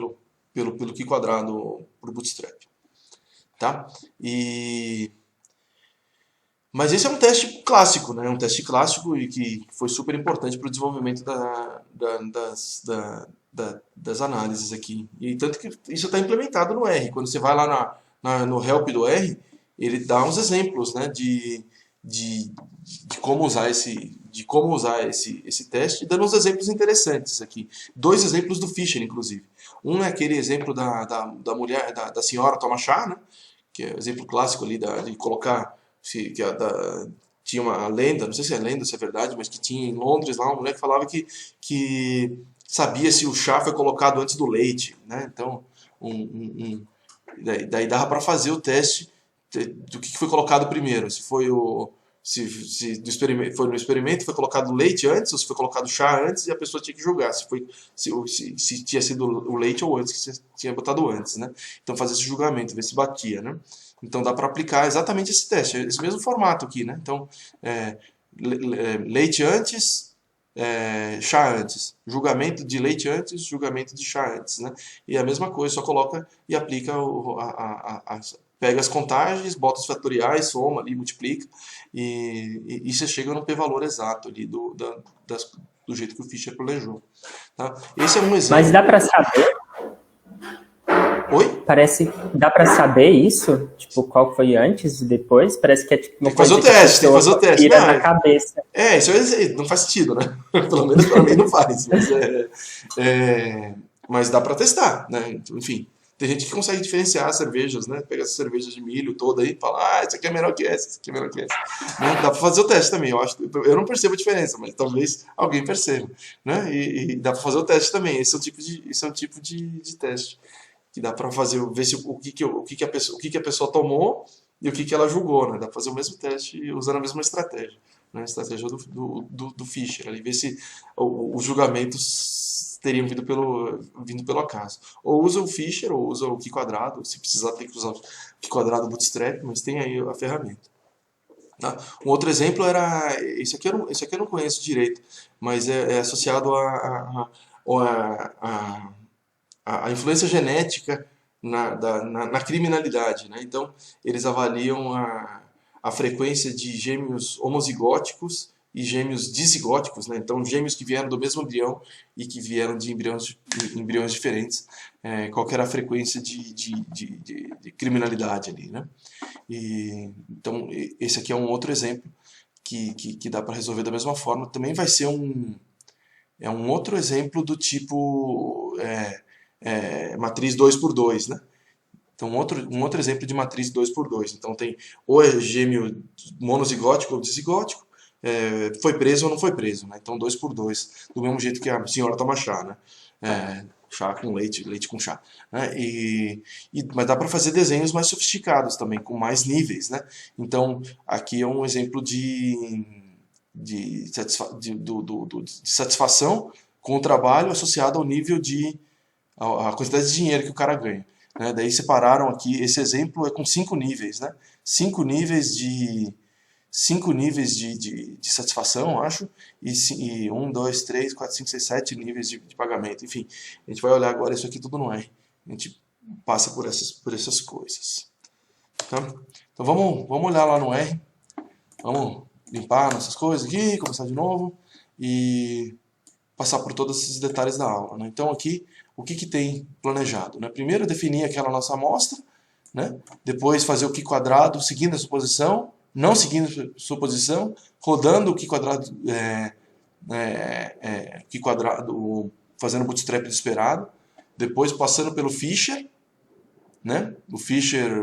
pelo Q quadrado pro Bootstrap, tá? Mas esse é um teste clássico, né? Um teste clássico e que foi super importante para o desenvolvimento das análises aqui. E tanto que isso está implementado no R. Quando você vai lá no help do R, ele dá uns exemplos, né, de como usar esse teste, dando uns exemplos interessantes aqui. 2 exemplos do Fisher, inclusive. Um é aquele exemplo da mulher, da senhora toma chá, né? Que é o exemplo clássico ali de colocar... tinha uma lenda, não sei se é lenda, se é verdade, mas que tinha em Londres lá uma mulher que falava que sabia se o chá foi colocado antes do leite, né? Então, daí dava para fazer o teste do que foi colocado primeiro, se foi se foi no experimento foi colocado leite antes ou se foi colocado chá antes, e a pessoa tinha que julgar se tinha sido o leite ou antes que você tinha botado antes, né? Então fazer esse julgamento, ver se batia, né? Então dá para aplicar exatamente esse teste, esse mesmo formato aqui, né? Então, leite antes, chá antes. Julgamento de leite antes, julgamento de chá antes, né? E a mesma coisa, só coloca e aplica, pega as contagens, bota os fatoriais, soma ali, multiplica, e você chega no p-valor exato ali do jeito que o Fisher planejou. Tá? Esse é um exemplo. Mas dá para saber? Oi? Dá pra saber isso? Tipo, qual foi antes e depois? Parece que é tipo uma tem que fazer coisa o teste, tem que fazer o teste. Tira na cabeça. Isso não faz sentido, né? Pelo menos pra mim não faz. Mas dá pra testar, né? Enfim, tem gente que consegue diferenciar as cervejas, né? Pega essa cerveja de milho toda aí e fala, isso aqui é melhor que essa, isso aqui é melhor que essa. Né? Dá pra fazer o teste também, eu não percebo a diferença, mas talvez alguém perceba, né? E dá pra fazer o teste também, esse é um tipo de teste. Que dá para ver se o que a pessoa tomou e o que ela julgou, né? Dá para fazer o mesmo teste usando a mesma estratégia, né? A estratégia do Fisher, ali, ver se os julgamentos teriam vindo pelo acaso. Ou usa o Fisher, ou usa o Q quadrado, se precisar tem que usar o Q quadrado Bootstrap, mas tem aí a ferramenta. Tá? Um outro exemplo era, esse aqui eu não conheço direito, mas é associado a influência genética na criminalidade, né? Então, eles avaliam a frequência de gêmeos homozigóticos e gêmeos dizigóticos, né? Então, gêmeos que vieram do mesmo embrião e que vieram de embriões diferentes, qual que era a frequência de criminalidade ali, né? Então, esse aqui é um outro exemplo que dá para resolver da mesma forma. Também vai ser um outro exemplo do tipo matriz 2x2, né? Então, um outro exemplo de matriz 2x2. Então, tem ou é gêmeo monozigótico ou dizigótico, foi preso ou não foi preso, né? Então, 2x2, do mesmo jeito que a senhora toma chá, né? Chá com leite, leite com chá, né? Mas dá para fazer desenhos mais sofisticados também, com mais níveis, né? Então, aqui é um exemplo de satisfação com o trabalho associado ao nível a quantidade de dinheiro que o cara ganha, né? Daí separaram aqui, esse exemplo é com 5 níveis, né? 5 níveis 5 níveis de satisfação, acho, e 1, 2, 3, 4, 5, 6, 7 níveis de pagamento. Enfim, a gente vai olhar agora isso aqui tudo no R. A gente passa por essas coisas. Tá? Então vamos olhar lá no R. Vamos limpar nossas coisas aqui, começar de novo e passar por todos esses detalhes da aula. Né? Então aqui, o que tem planejado? Né? Primeiro definir aquela nossa amostra, né? Depois fazer o Q quadrado seguindo a suposição, não seguindo a suposição, rodando o Q quadrado, Q quadrado, fazendo o bootstrap esperado, depois passando pelo Fisher, né? o Fisher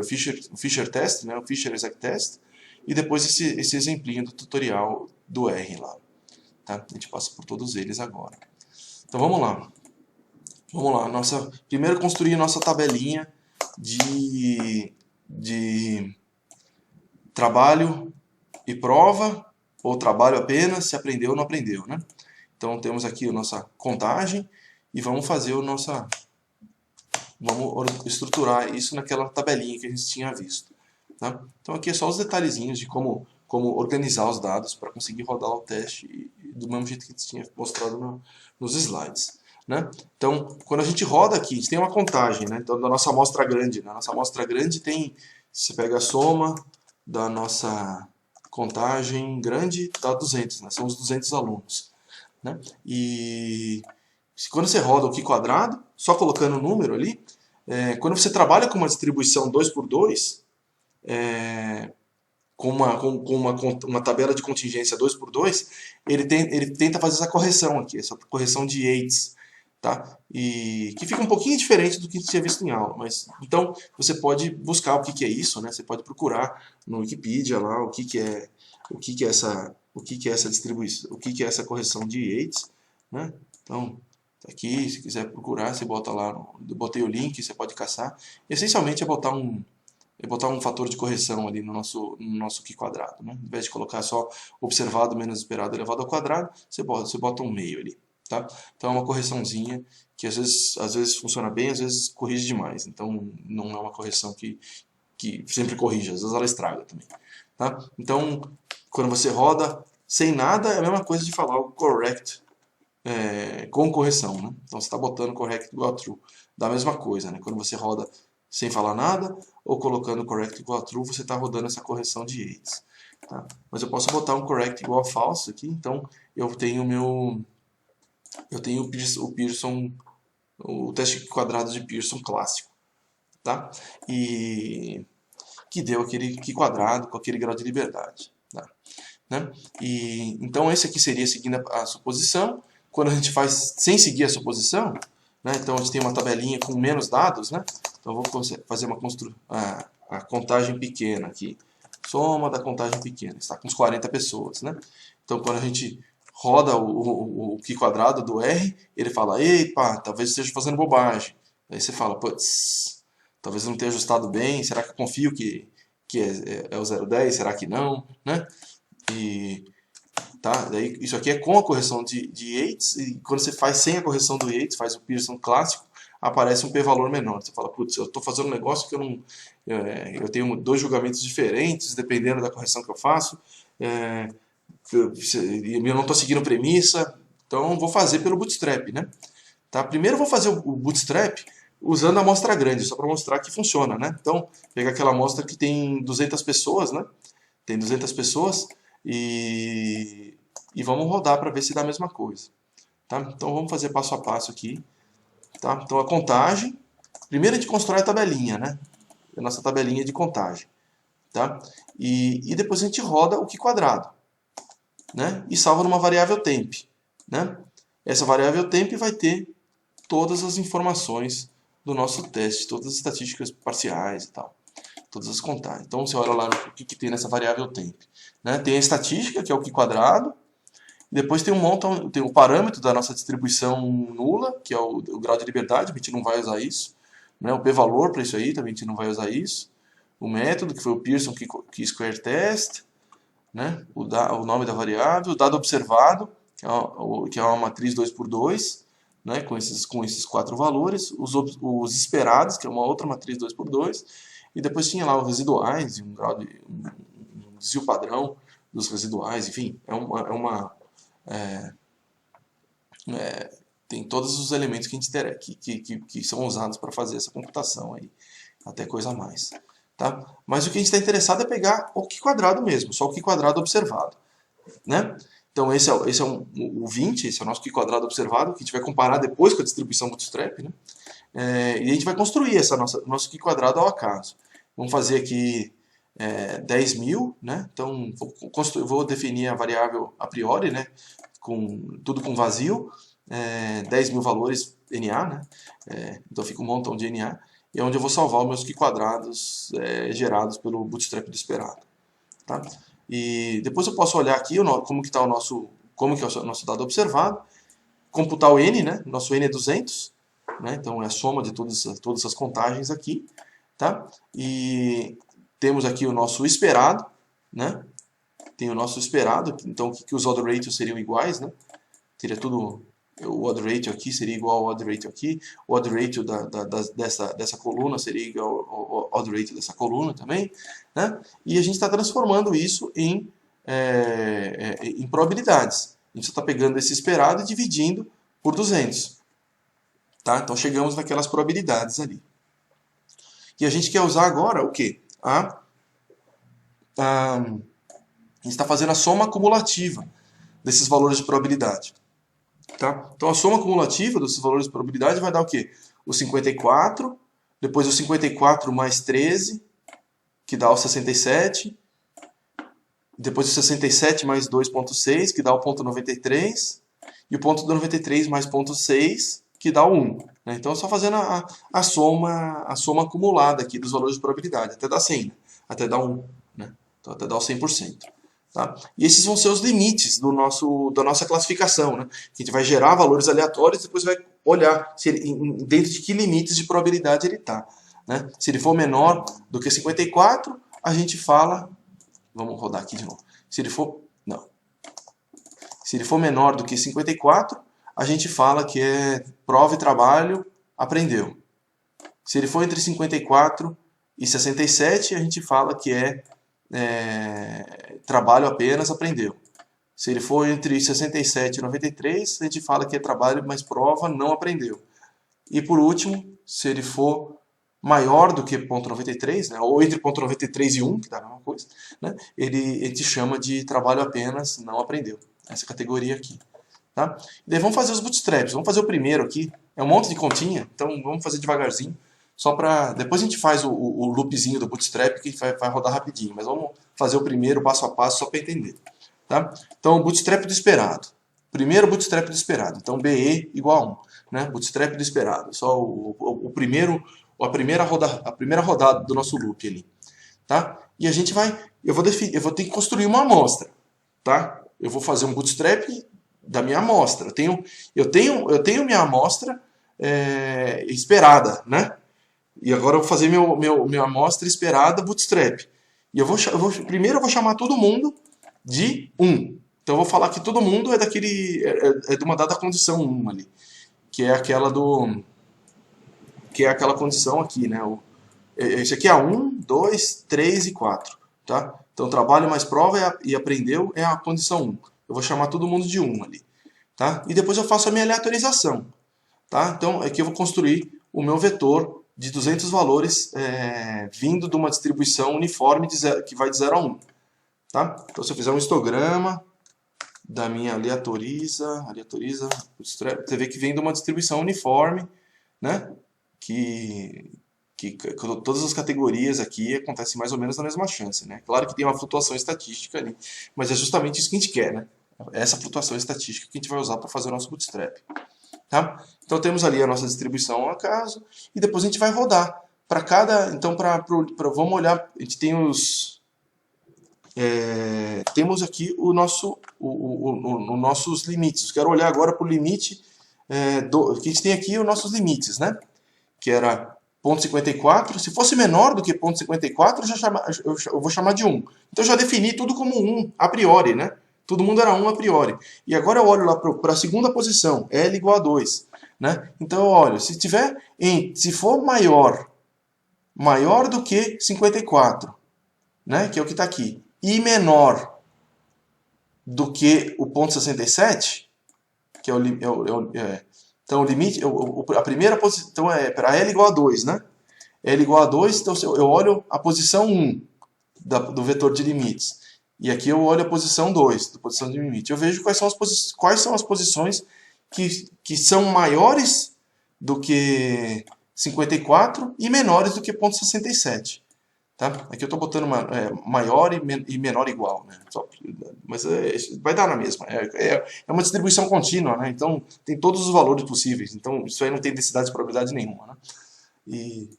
test, né? O Fisher exact test, e depois esse exemplinho do tutorial do R lá. Tá? A gente passa por todos eles agora. Então vamos lá. Vamos lá. Primeiro construir nossa tabelinha de trabalho e prova, ou trabalho apenas, se aprendeu ou não aprendeu. Né? Então temos aqui a nossa contagem e vamos fazer vamos estruturar isso naquela tabelinha que a gente tinha visto. Tá? Então aqui é só os detalhezinhos de como organizar os dados para conseguir rodar o teste do mesmo jeito que a gente tinha mostrado nos slides. Né? Então, quando a gente roda aqui, a gente tem uma contagem, né? Então, da nossa amostra grande. Na nossa amostra grande você pega a soma da nossa contagem grande, dá 200, né? São os 200 alunos. Né? E quando você roda o Q quadrado, só colocando o número ali, quando você trabalha com uma distribuição 2x2, com uma tabela de contingência 2x2, ele tenta fazer essa correção aqui, essa correção de Yates, tá? E que fica um pouquinho diferente do que você tinha visto em aula, mas então você pode buscar o que é isso, né? Você pode procurar no Wikipedia lá o que é essa distribuição, o que é essa correção de Yates, né? Então, tá aqui, se quiser procurar, você bota lá, eu botei o link, você pode caçar. Essencialmente é botar um fator de correção ali no nosso Q quadrado. Né? Em vez de colocar só observado menos esperado elevado ao quadrado, você bota um meio ali. Tá? Então é uma correçãozinha que às vezes funciona bem, às vezes corrige demais. Então não é uma correção que sempre corrige, às vezes ela estraga também. Tá? Então quando você roda sem nada, é a mesma coisa de falar o correct com correção. Né? Então você está botando correct igual a true. Da mesma coisa, né? Quando você roda sem falar nada, ou colocando correct igual a true, você está rodando essa correção de Yates. Tá? Mas eu posso botar um correct igual a false aqui, então eu tenho o Pearson, o teste quadrado de Pearson clássico. Tá? E que deu aquele Q quadrado com aquele grau de liberdade. Tá? Né? Então esse aqui seria seguindo a suposição. Quando a gente faz sem seguir a suposição, né? Então a gente tem uma tabelinha com menos dados, né? Então eu vou fazer a contagem pequena aqui. Soma da contagem pequena. Está com uns 40 pessoas, né? Então quando a gente roda o Q quadrado do R, ele fala, epa, talvez eu esteja fazendo bobagem. Aí você fala, putz, talvez eu não tenha ajustado bem, será que eu confio que é o 0,10, será que não, né? Tá? Daí, isso aqui é com a correção de Yates, e quando você faz sem a correção do Yates, faz o Pearson clássico, aparece um p-valor menor. Você fala, putz, eu estou fazendo um negócio que eu tenho 2 julgamentos diferentes, dependendo da correção que eu faço, eu não estou seguindo premissa, então vou fazer pelo Bootstrap. Né? Tá? Primeiro eu vou fazer o Bootstrap usando a amostra grande, só para mostrar que funciona. Né? Então, pegar aquela amostra que tem 200 pessoas, né? Tem 200 pessoas, e vamos rodar para ver se dá a mesma coisa. Tá? Então vamos fazer passo a passo aqui. Tá? Então a contagem, primeiro a gente constrói a tabelinha, né? A nossa tabelinha de contagem. Tá? E depois a gente roda o Q quadrado. Né? E salva numa variável temp. Né? Essa variável temp vai ter todas as informações do nosso teste, todas as estatísticas parciais e tal. Todas as contagens. Então você olha lá o que tem nessa variável temp. Né? Tem a estatística, que é o Q quadrado. Depois tem o parâmetro da nossa distribuição nula, que é o grau de liberdade, a gente não vai usar isso. Né? O p-valor para isso aí, também a gente não vai usar isso. O método, que foi o Pearson Q-square test. Né? O nome da variável. O dado observado, que é uma matriz 2x2, né? com esses 4 valores. Os esperados, que é uma outra matriz 2x2. E depois tinha lá os residuais, um desvio padrão dos residuais, enfim, tem todos os elementos que, a gente que são usados para fazer essa computação aí, até coisa a mais. Tá? Mas o que a gente está interessado é pegar o Q² mesmo, só o Q² observado. Né? Então esse é o 20, esse é o nosso Q² observado, que a gente vai comparar depois com a distribuição bootstrap. Né? E a gente vai construir nosso Q² ao acaso. Vamos fazer aqui 10.000, né? Então vou definir a variável a priori, né? Tudo com vazio, 10.000 valores NA, né? Então fica um montão de NA, e é onde eu vou salvar os meus Q² gerados pelo bootstrap do esperado. Tá? E depois eu posso olhar aqui como que é o nosso dado observado, computar o N, né? Nosso N é 200, né? Então é a soma de todas essas contagens aqui, tá? E temos aqui o nosso esperado, né? Tem o nosso esperado, então que os odd ratios seriam iguais, né? Teria tudo, o odd ratio aqui seria igual ao odd ratio aqui, o odd ratio dessa coluna seria igual ao odd ratio dessa coluna também, né? E a gente está transformando isso em probabilidades. A gente está pegando esse esperado e dividindo por 200. Tá? Então chegamos naquelas probabilidades ali. E a gente quer usar agora o quê? A gente está fazendo a soma acumulativa desses valores de probabilidade. Tá? Então a soma acumulativa desses valores de probabilidade vai dar o quê? O 54, depois o 54 mais 13, que dá o 67, depois o 67 mais 2.6, que dá o ponto 93, e o ponto 93 mais ponto 6, que dá o 1. Né? Então é só fazendo a soma acumulada aqui dos valores de probabilidade, até dar 100, né? Até dar 1, né? Então até dar o 100%. Tá? E esses vão ser os limites da nossa classificação. Né? A gente vai gerar valores aleatórios e depois vai olhar dentro de que limites de probabilidade ele está. Né? Se ele for menor do que 54, a gente fala... Vamos rodar aqui de novo. Se ele for menor do que 54, a gente fala que é prova e trabalho, aprendeu. Se ele for entre 54 e 67, a gente fala que é trabalho apenas, aprendeu. Se ele for entre 67 e 93, a gente fala que é trabalho, mas prova, não aprendeu. E por último, se ele for maior do que ponto 93, né, ou entre ponto 93 e 1, que dá a mesma coisa, né, ele te chama de trabalho apenas, não aprendeu. Essa categoria aqui. Tá? E daí vamos fazer os bootstraps. Vamos fazer o primeiro aqui. É um monte de continha, então vamos fazer devagarzinho. Só para depois a gente faz o loopzinho do bootstrap que vai rodar rapidinho. Mas vamos fazer o primeiro passo a passo só para entender. Tá? Então o bootstrap do esperado. Primeiro bootstrap do esperado. Então BE igual a 1. Né? Bootstrap do esperado. Só a primeira rodada do nosso loop ali. Tá? E a gente vai... Eu vou ter que construir uma amostra. Tá? Eu vou fazer um bootstrap da minha amostra. Eu tenho minha amostra esperada, né? E agora eu vou fazer minha amostra esperada bootstrap. E primeiro eu vou chamar todo mundo de 1. Então eu vou falar que todo mundo é de uma dada condição 1 ali, que é aquela condição aqui, né? Esse aqui é a 1, 2, 3 e 4, tá? Então trabalho mais prova e aprendeu é a condição 1. Eu vou chamar todo mundo de 1 ali, tá? E depois eu faço a minha aleatorização, tá? Então aqui eu vou construir o meu vetor de 200 valores vindo de uma distribuição uniforme que vai de 0 a 1, tá? Então se eu fizer um histograma da minha aleatoriza, você vê que vem de uma distribuição uniforme, né? Que todas as categorias aqui acontecem mais ou menos na mesma chance, né? Claro que tem uma flutuação estatística ali, mas é justamente isso que a gente quer, né? Essa flutuação estatística que a gente vai usar para fazer o nosso bootstrap. Tá? Então temos ali a nossa distribuição ao acaso e depois a gente vai rodar para cada... Então vamos olhar, a gente tem temos aqui os nossos limites. Quero olhar agora para o limite que a gente tem aqui os nossos limites, né? Que era 0.54. Se fosse menor do que 0.54, eu vou chamar de 1. Então eu já defini tudo como 1 a priori, né? Todo mundo era 1 a priori. E agora eu olho lá para a segunda posição, L igual a 2. Né? Então eu olho, se for maior do que 54, né? Que é o que está aqui, e menor do que o ponto 67, que é então o limite, a primeira posição, então para L igual a 2, né? L igual a 2, então eu olho a posição 1 do vetor de limites. E aqui eu olho a posição 2, da posição de limite. Eu vejo quais são as posições que são maiores do que 54 e menores do que ponto 67. Tá? Aqui eu estou botando maior e menor igual, né? Mas vai dar na mesma. É uma distribuição contínua, né? Então tem todos os valores possíveis. Então isso aí não tem densidade de probabilidade nenhuma, né? E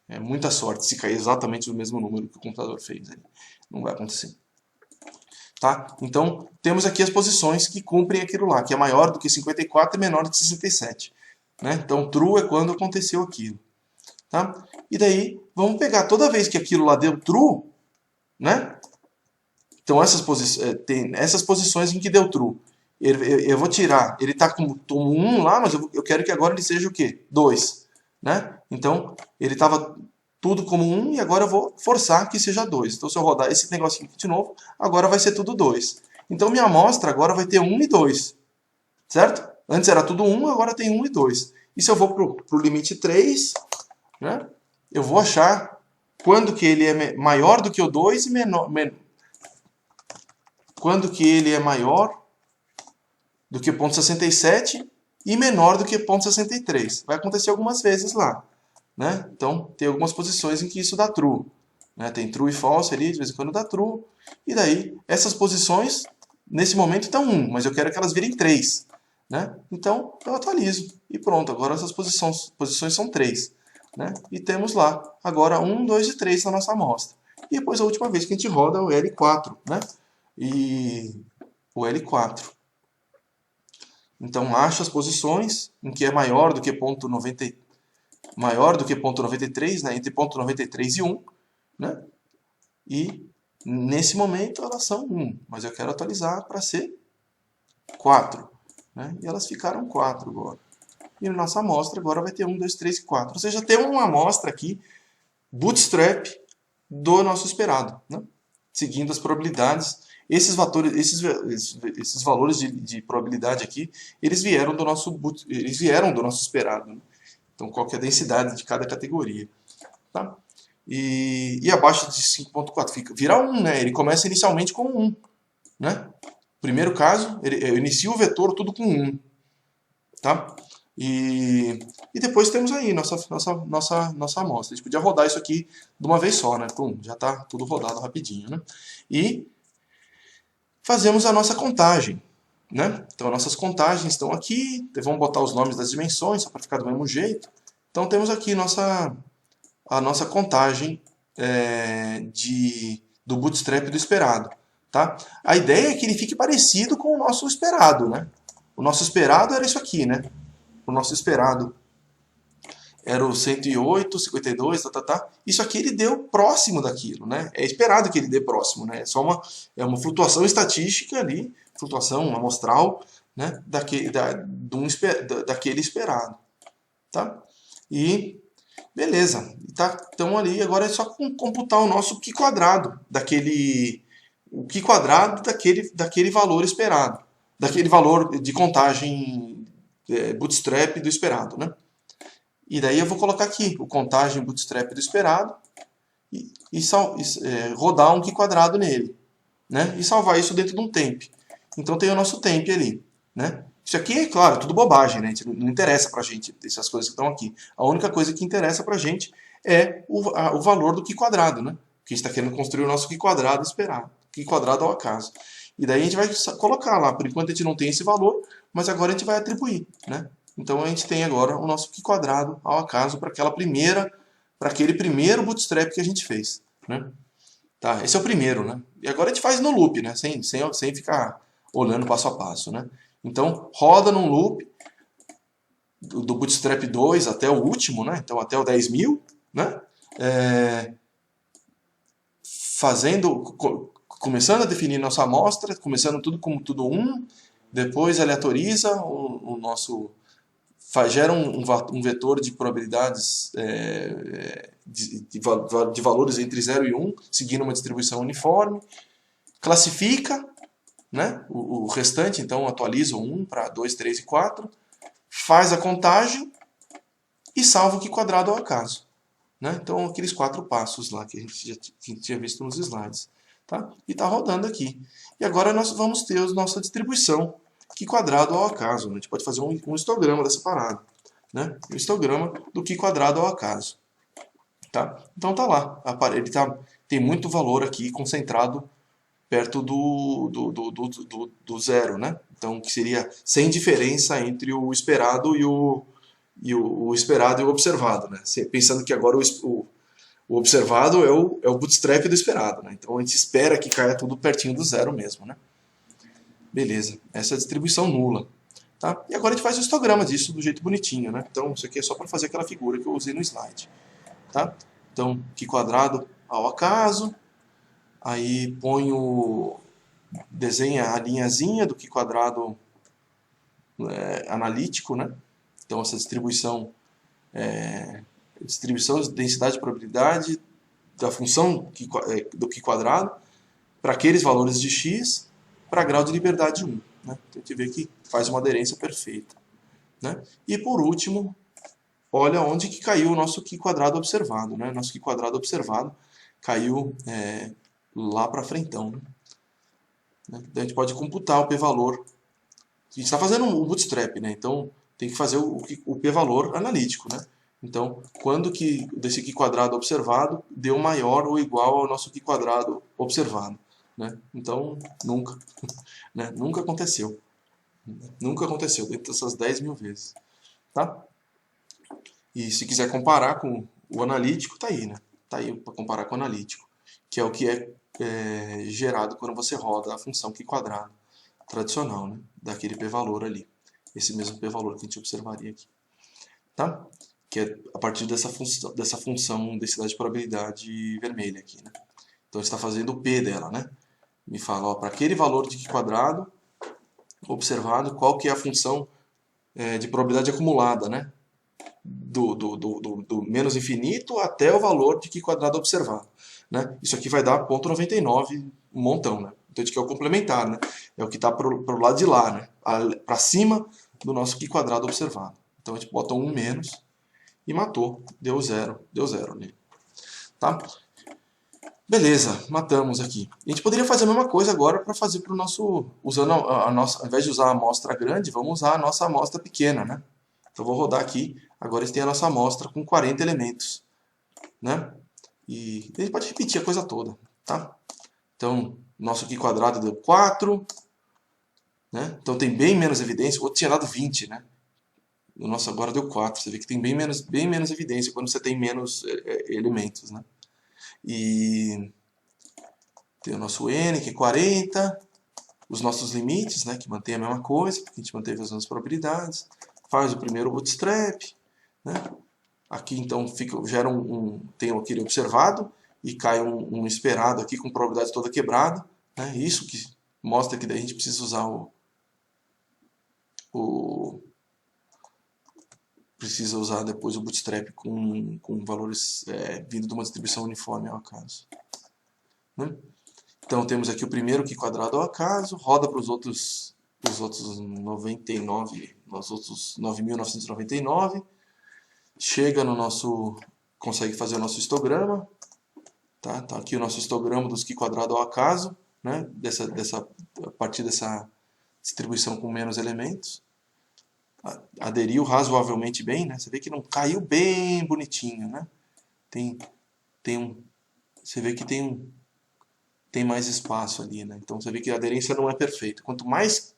é muita sorte se cair exatamente o mesmo número que o computador fez. Não vai acontecer. Tá? Então temos aqui as posições que cumprem aquilo lá, que é maior do que 54 e menor do que 67. Né? Então true é quando aconteceu aquilo. Tá? E daí, vamos pegar toda vez que aquilo lá deu true, né? Então tem essas posições em que deu true. Eu vou tirar, ele está como 1 lá, mas eu quero que agora ele seja o quê? 2. Né? Então, ele estava tudo como 1 e agora eu vou forçar que seja 2. Então, se eu rodar esse negocinho aqui de novo, agora vai ser tudo 2. Então, minha amostra agora vai ter 1 e 2. Certo? Antes era tudo 1, agora tem 1 e 2. E se eu vou para o limite 3... né? Eu vou achar quando que ele é maior do que o 2 e quando que ele é maior do que ponto 67 e menor do que ponto 63. Vai acontecer algumas vezes lá. Né? Então, tem algumas posições em que isso dá true. Né? Tem true e false ali, de vez em quando dá true. E daí, essas posições, nesse momento, estão 1, mas eu quero que elas virem 3. Né? Então, eu atualizo. E pronto, agora essas posições são 3. Né? E temos lá, agora 1, 2 e 3 na nossa amostra. E depois a última vez que a gente roda o L4. Né? E o L4. Então, acha as posições em que é maior do que ponto 93, né? Entre ponto 93 e 1. Né? E nesse momento elas são 1, mas eu quero atualizar para ser 4. Né? E elas ficaram 4 agora. E a nossa amostra agora vai ter 1, 2, 3 e 4. Ou seja, tem uma amostra aqui, bootstrap, do nosso esperado. Né? Seguindo as probabilidades. Esses valores de probabilidade aqui, eles vieram do nosso esperado. Né? Então, qual que é a densidade de cada categoria. Tá? E abaixo de 5.4 vira 1. Né? Ele começa inicialmente com 1. Né? Primeiro caso, eu inicio o vetor tudo com 1. Tá? E depois temos aí nossa amostra. A gente podia rodar isso aqui de uma vez só, né? Pum, já está tudo rodado rapidinho, né? E fazemos a nossa contagem, né? Então, nossas contagens estão aqui. Vamos botar os nomes das dimensões, só para ficar do mesmo jeito. Então, temos aqui a nossa contagem do bootstrap do esperado. Tá? A ideia é que ele fique parecido com o nosso esperado, né? O nosso esperado era isso aqui, né? O nosso esperado era o 108, 52, Isso aqui ele deu próximo daquilo, né? É esperado que ele dê próximo, né? É uma flutuação estatística ali, flutuação amostral, né? Daquele esperado, tá? E beleza. Então ali agora é só computar o nosso Q quadrado daquele valor esperado, daquele valor de contagem bootstrap do esperado, né? E daí eu vou colocar aqui o contagem bootstrap do esperado e rodar um Q quadrado nele, né? E salvar isso dentro de um temp. Então tem o nosso temp ali, né? Isso aqui é, claro, tudo bobagem, né? Não interessa pra gente essas coisas que estão aqui. A única coisa que interessa pra gente é o valor do Q quadrado, né? Que a gente está querendo construir o nosso Q quadrado esperado. Q quadrado ao acaso. E daí a gente vai colocar lá. Por enquanto a gente não tem esse valor, mas agora a gente vai atribuir, né? Então a gente tem agora o nosso Q quadrado ao acaso para aquele primeiro bootstrap que a gente fez, né? Tá, esse é o primeiro, né? E agora a gente faz no loop, né? Sem ficar olhando passo a passo, né? Então roda num loop do bootstrap 2 até o último, né? Então até o 10.000, né? Começando a definir nossa amostra, começando tudo como tudo 1, depois aleatoriza o nosso, gera um vetor de probabilidades de valores entre 0 e 1, seguindo uma distribuição uniforme, classifica né? O restante, então, atualiza o 1 para 2, 3 e 4, faz a contagem e salva o Q² ao acaso. Né? Então, aqueles 4 passos lá que a gente já tinha visto nos slides. Tá? E está rodando aqui. E agora nós vamos ter a nossa distribuição Q² ao acaso. Né? A gente pode fazer um histograma dessa parada. Né? Um histograma do Q² ao acaso. Tá? Então tá lá. Ele tem muito valor aqui concentrado perto do zero. Né? Então, que seria sem diferença entre o esperado e o esperado e o observado, né? Pensando que agora o observado é o bootstrap do esperado, né? Então a gente espera que caia tudo pertinho do zero mesmo, né? Beleza, essa é a distribuição nula. Tá? E agora a gente faz o histograma disso do jeito bonitinho, né? Então isso aqui é só para fazer aquela figura que eu usei no slide. Tá? Então, Q² ao acaso, aí desenha a linhazinha do Q² analítico, né? Então essa distribuição de densidade de probabilidade da função do Q² para aqueles valores de x para grau de liberdade 1. Né? Então a gente vê que faz uma aderência perfeita. Né? E por último, olha onde que caiu o nosso Q² observado. Né? Nosso Q² observado caiu lá para frentão. Né? Então a gente pode computar o p-valor. A gente está fazendo um bootstrap, né? Então tem que fazer o p-valor analítico. Né? Então, quando que desse Q² observado deu maior ou igual ao nosso Q² observado. Né? Então, nunca. Né? Nunca aconteceu. Nunca aconteceu, dentro dessas 10.000 vezes. Tá? E se quiser comparar com o analítico, tá aí. Né? Tá aí para comparar com o analítico, que é o que é gerado quando você roda a função Q² tradicional, né? Daquele p-valor ali. Esse mesmo p-valor que a gente observaria aqui. Tá? Que é a partir dessa função densidade de probabilidade vermelha aqui. Né? Então, está fazendo o P dela. Né? Me fala, para aquele valor de Q² observado, qual que é a função de probabilidade acumulada, né? Do menos infinito até o valor de Q² observado. Né? Isso aqui vai dar 0,99, um montão. Né? Então, a gente quer o complementar. Né? É o que está para o lado de lá, né? Para cima do nosso Q² observado. Então, a gente bota um menos e matou. Deu zero nele. Tá? Beleza, matamos aqui. A gente poderia fazer a mesma coisa agora para fazer para o nosso... Usando a nossa, ao invés de usar a amostra grande, vamos usar a nossa amostra pequena. Né? Então, vou rodar aqui. Agora a gente tem a nossa amostra com 40 elementos. Né? E a gente pode repetir a coisa toda. Tá? Então, nosso Q² deu 4. Né? Então, tem bem menos evidência. O outro tinha dado 20, né? O nosso agora deu 4. Você vê que tem bem menos evidência quando você tem menos elementos. Né? E tem o nosso N, que é 40. Os nossos limites, né, que mantém a mesma coisa, porque a gente manteve as mesmas probabilidades. Faz o primeiro bootstrap. Né? Aqui, então, gera tem aquele observado e cai um esperado aqui com probabilidade toda quebrada. Né? Isso que mostra que daí a gente precisa usar precisa usar depois o bootstrap com valores vindo de uma distribuição uniforme ao acaso. Né? Então temos aqui o primeiro Q² ao acaso, roda para os outros 99, os outros 9.999, chega no nosso, consegue fazer o nosso histograma, tá? Tá aqui o nosso histograma dos Q² ao acaso, né? A partir dessa distribuição com menos elementos. Aderiu razoavelmente bem, né? Você vê que não caiu bem bonitinho, né? Você vê que tem mais espaço ali, né? Então você vê que a aderência não é perfeita. Quanto mais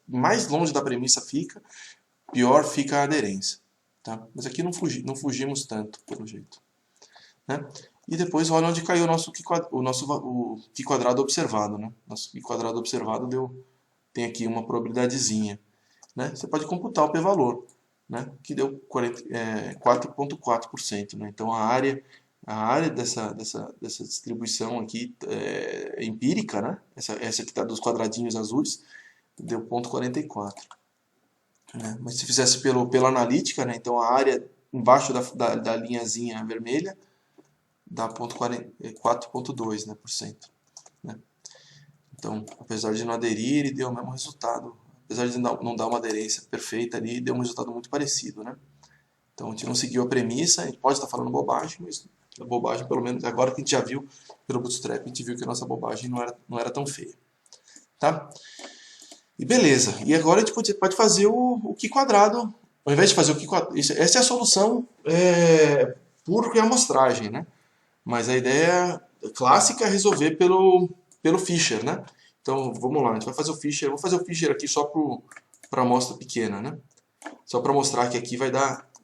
longe da premissa fica, pior fica a aderência, tá? Mas aqui não fugimos tanto, pelo jeito, né? E depois olha onde caiu o Q² observado, né? Nosso Q² observado tem aqui uma probabilidadezinha. Né? Você pode computar o p-valor, né? Que deu 4,4%. Né? Então a área dessa distribuição aqui é empírica, né? Essa que está dos quadradinhos azuis, deu 0,44. Né? Mas se fizesse pela analítica, né? Então a área embaixo da linhazinha vermelha dá 4,2%. Né? Então, apesar de não aderir, ele deu o mesmo resultado. Apesar de não dar uma aderência perfeita ali, deu um resultado muito parecido, né? Então, a gente não seguiu a premissa, a gente pode estar falando bobagem, mas a bobagem, pelo menos agora que a gente já viu pelo Bootstrap, a gente viu que a nossa bobagem não era tão feia. Tá? E beleza. E agora a gente pode fazer o Q quadrado. Ao invés de fazer o Q quadrado, essa é a solução por amostragem, né? Mas a ideia clássica é resolver pelo Fisher, né? Então, vamos lá, a gente vai fazer o Fisher. Eu vou fazer o Fisher aqui só para amostra pequena, né? Só para mostrar que aqui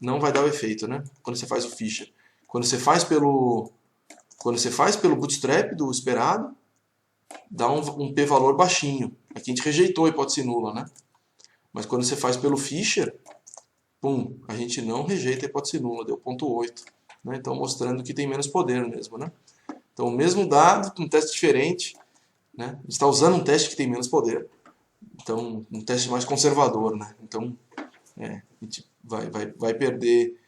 não vai dar o efeito, né? Quando você faz o Fisher. Quando você faz pelo Bootstrap do esperado, dá um p-valor baixinho. Aqui a gente rejeitou a hipótese nula, né? Mas quando você faz pelo Fisher, pum, a gente não rejeita a hipótese nula, deu 0,8. Né? Então, mostrando que tem menos poder mesmo, né? Então, o mesmo dado, com um teste diferente, né? A gente está usando um teste que tem menos poder. Então, um teste mais conservador, né? Então, a gente vai perder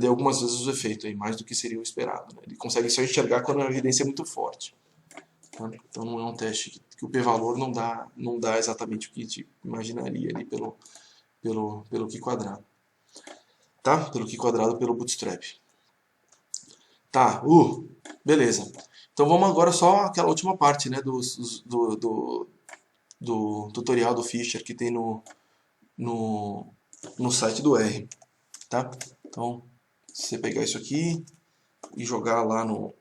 algumas vezes o efeito, aí, mais do que seria o esperado. Né? Ele consegue só enxergar quando a evidência é muito forte. Tá? Então, não é um teste que o p-valor não dá exatamente o que a gente imaginaria ali pelo Q quadrado. Tá? Pelo Q quadrado, pelo Bootstrap. Tá, beleza. Então vamos agora só aquela última parte, né, do tutorial do Fisher que tem no site do R, tá? Então, se você pegar isso aqui e jogar lá no...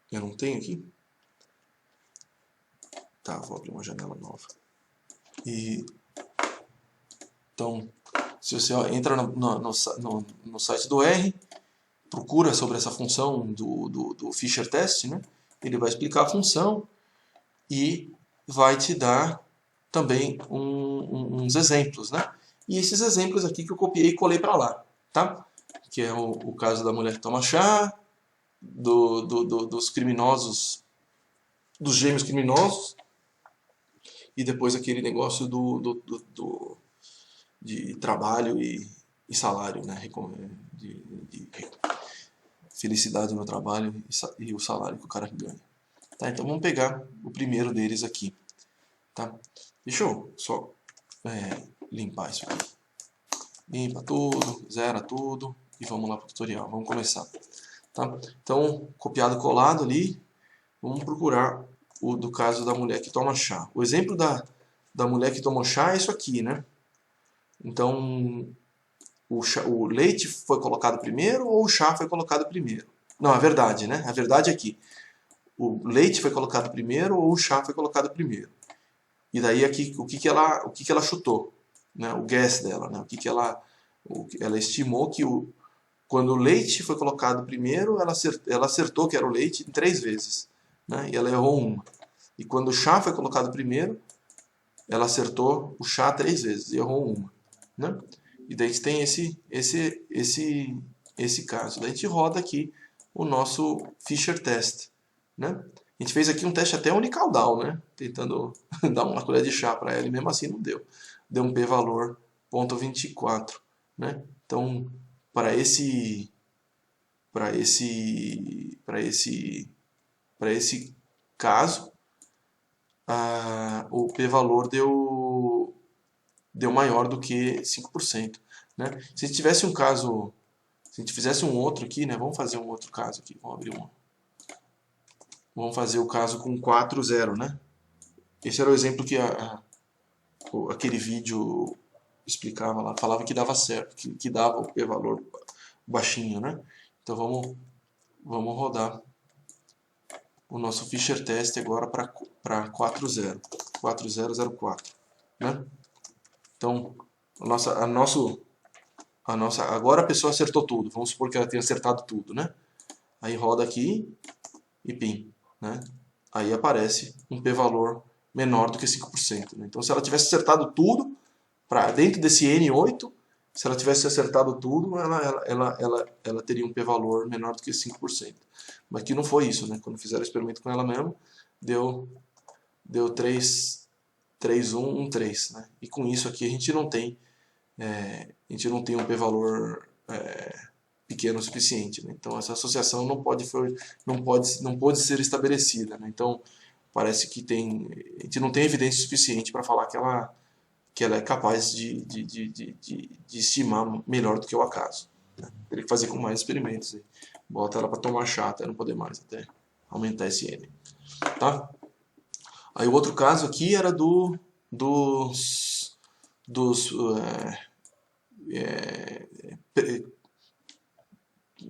Eu não tenho aqui? Tá, vou abrir uma janela nova. Então, se você entra no site do R, procura sobre essa função do Fisher Test, né? Ele vai explicar a função e vai te dar também uns exemplos, né? E esses exemplos aqui que eu copiei e colei para lá, tá? Que é o caso da mulher que toma chá, dos criminosos, dos gêmeos criminosos, e depois aquele negócio de trabalho e salário, né? De felicidade no trabalho e o salário que o cara ganha. Tá? Então vamos pegar o primeiro deles aqui. Tá? Deixa eu só limpar isso aqui. Limpa tudo, zera tudo e vamos lá para o tutorial. Vamos começar. Tá? Então, copiado e colado ali, vamos procurar o do caso da mulher que toma chá. O exemplo da mulher que toma chá é isso aqui, né? Então, o leite foi colocado primeiro ou o chá foi colocado primeiro? Não, a verdade, né? A verdade é que o leite foi colocado primeiro ou o chá foi colocado primeiro. E daí aqui o que ela chutou, né? O guess dela, né? Ela estimou que quando o leite foi colocado primeiro, ela acertou que era o leite em 3 vezes, né? E ela errou uma. E quando o chá foi colocado primeiro, ela acertou o chá 3 vezes e errou uma, né? E daí a gente tem esse caso. Daí a gente roda aqui o nosso Fisher Test, né? A gente fez aqui um teste até unicaudal, né? Tentando dar uma colher de chá para ela e mesmo assim não deu. Deu um p-valor 0,24, né? Então, para esse caso, o p-valor deu maior do que 5%, né? Se tivesse um caso, se a gente fizesse um outro aqui, né? Vamos fazer um outro caso aqui. Vamos abrir um. Vamos fazer o caso com 4,0, né? Esse era o exemplo que aquele vídeo explicava lá, falava que dava certo, que dava o p-valor baixinho, né? Então vamos rodar o nosso Fisher Test agora para 4,0, 4004, né? Então agora a pessoa acertou tudo. Vamos supor que ela tenha acertado tudo, né? Aí roda aqui e pim, né? Aí aparece um p-valor menor do que 5%. Né? Então, se ela tivesse acertado tudo, dentro desse N8, se ela tivesse acertado tudo, ela teria um p-valor menor do que 5%. Mas aqui não foi isso, né? Quando fizeram o experimento com ela mesmo, deu 3, 1, 1, 3. Né? E com isso aqui a gente não tem um p-valor pequeno o suficiente, né? Então essa associação não pode ser estabelecida, né? Então parece que a gente não tem evidência suficiente para falar que ela é capaz de estimar melhor do que o acaso, né? Teria que fazer com mais experimentos. Aí. Bota ela para tomar chá até não poder mais, até aumentar esse N. Tá? Aí o outro caso aqui era dos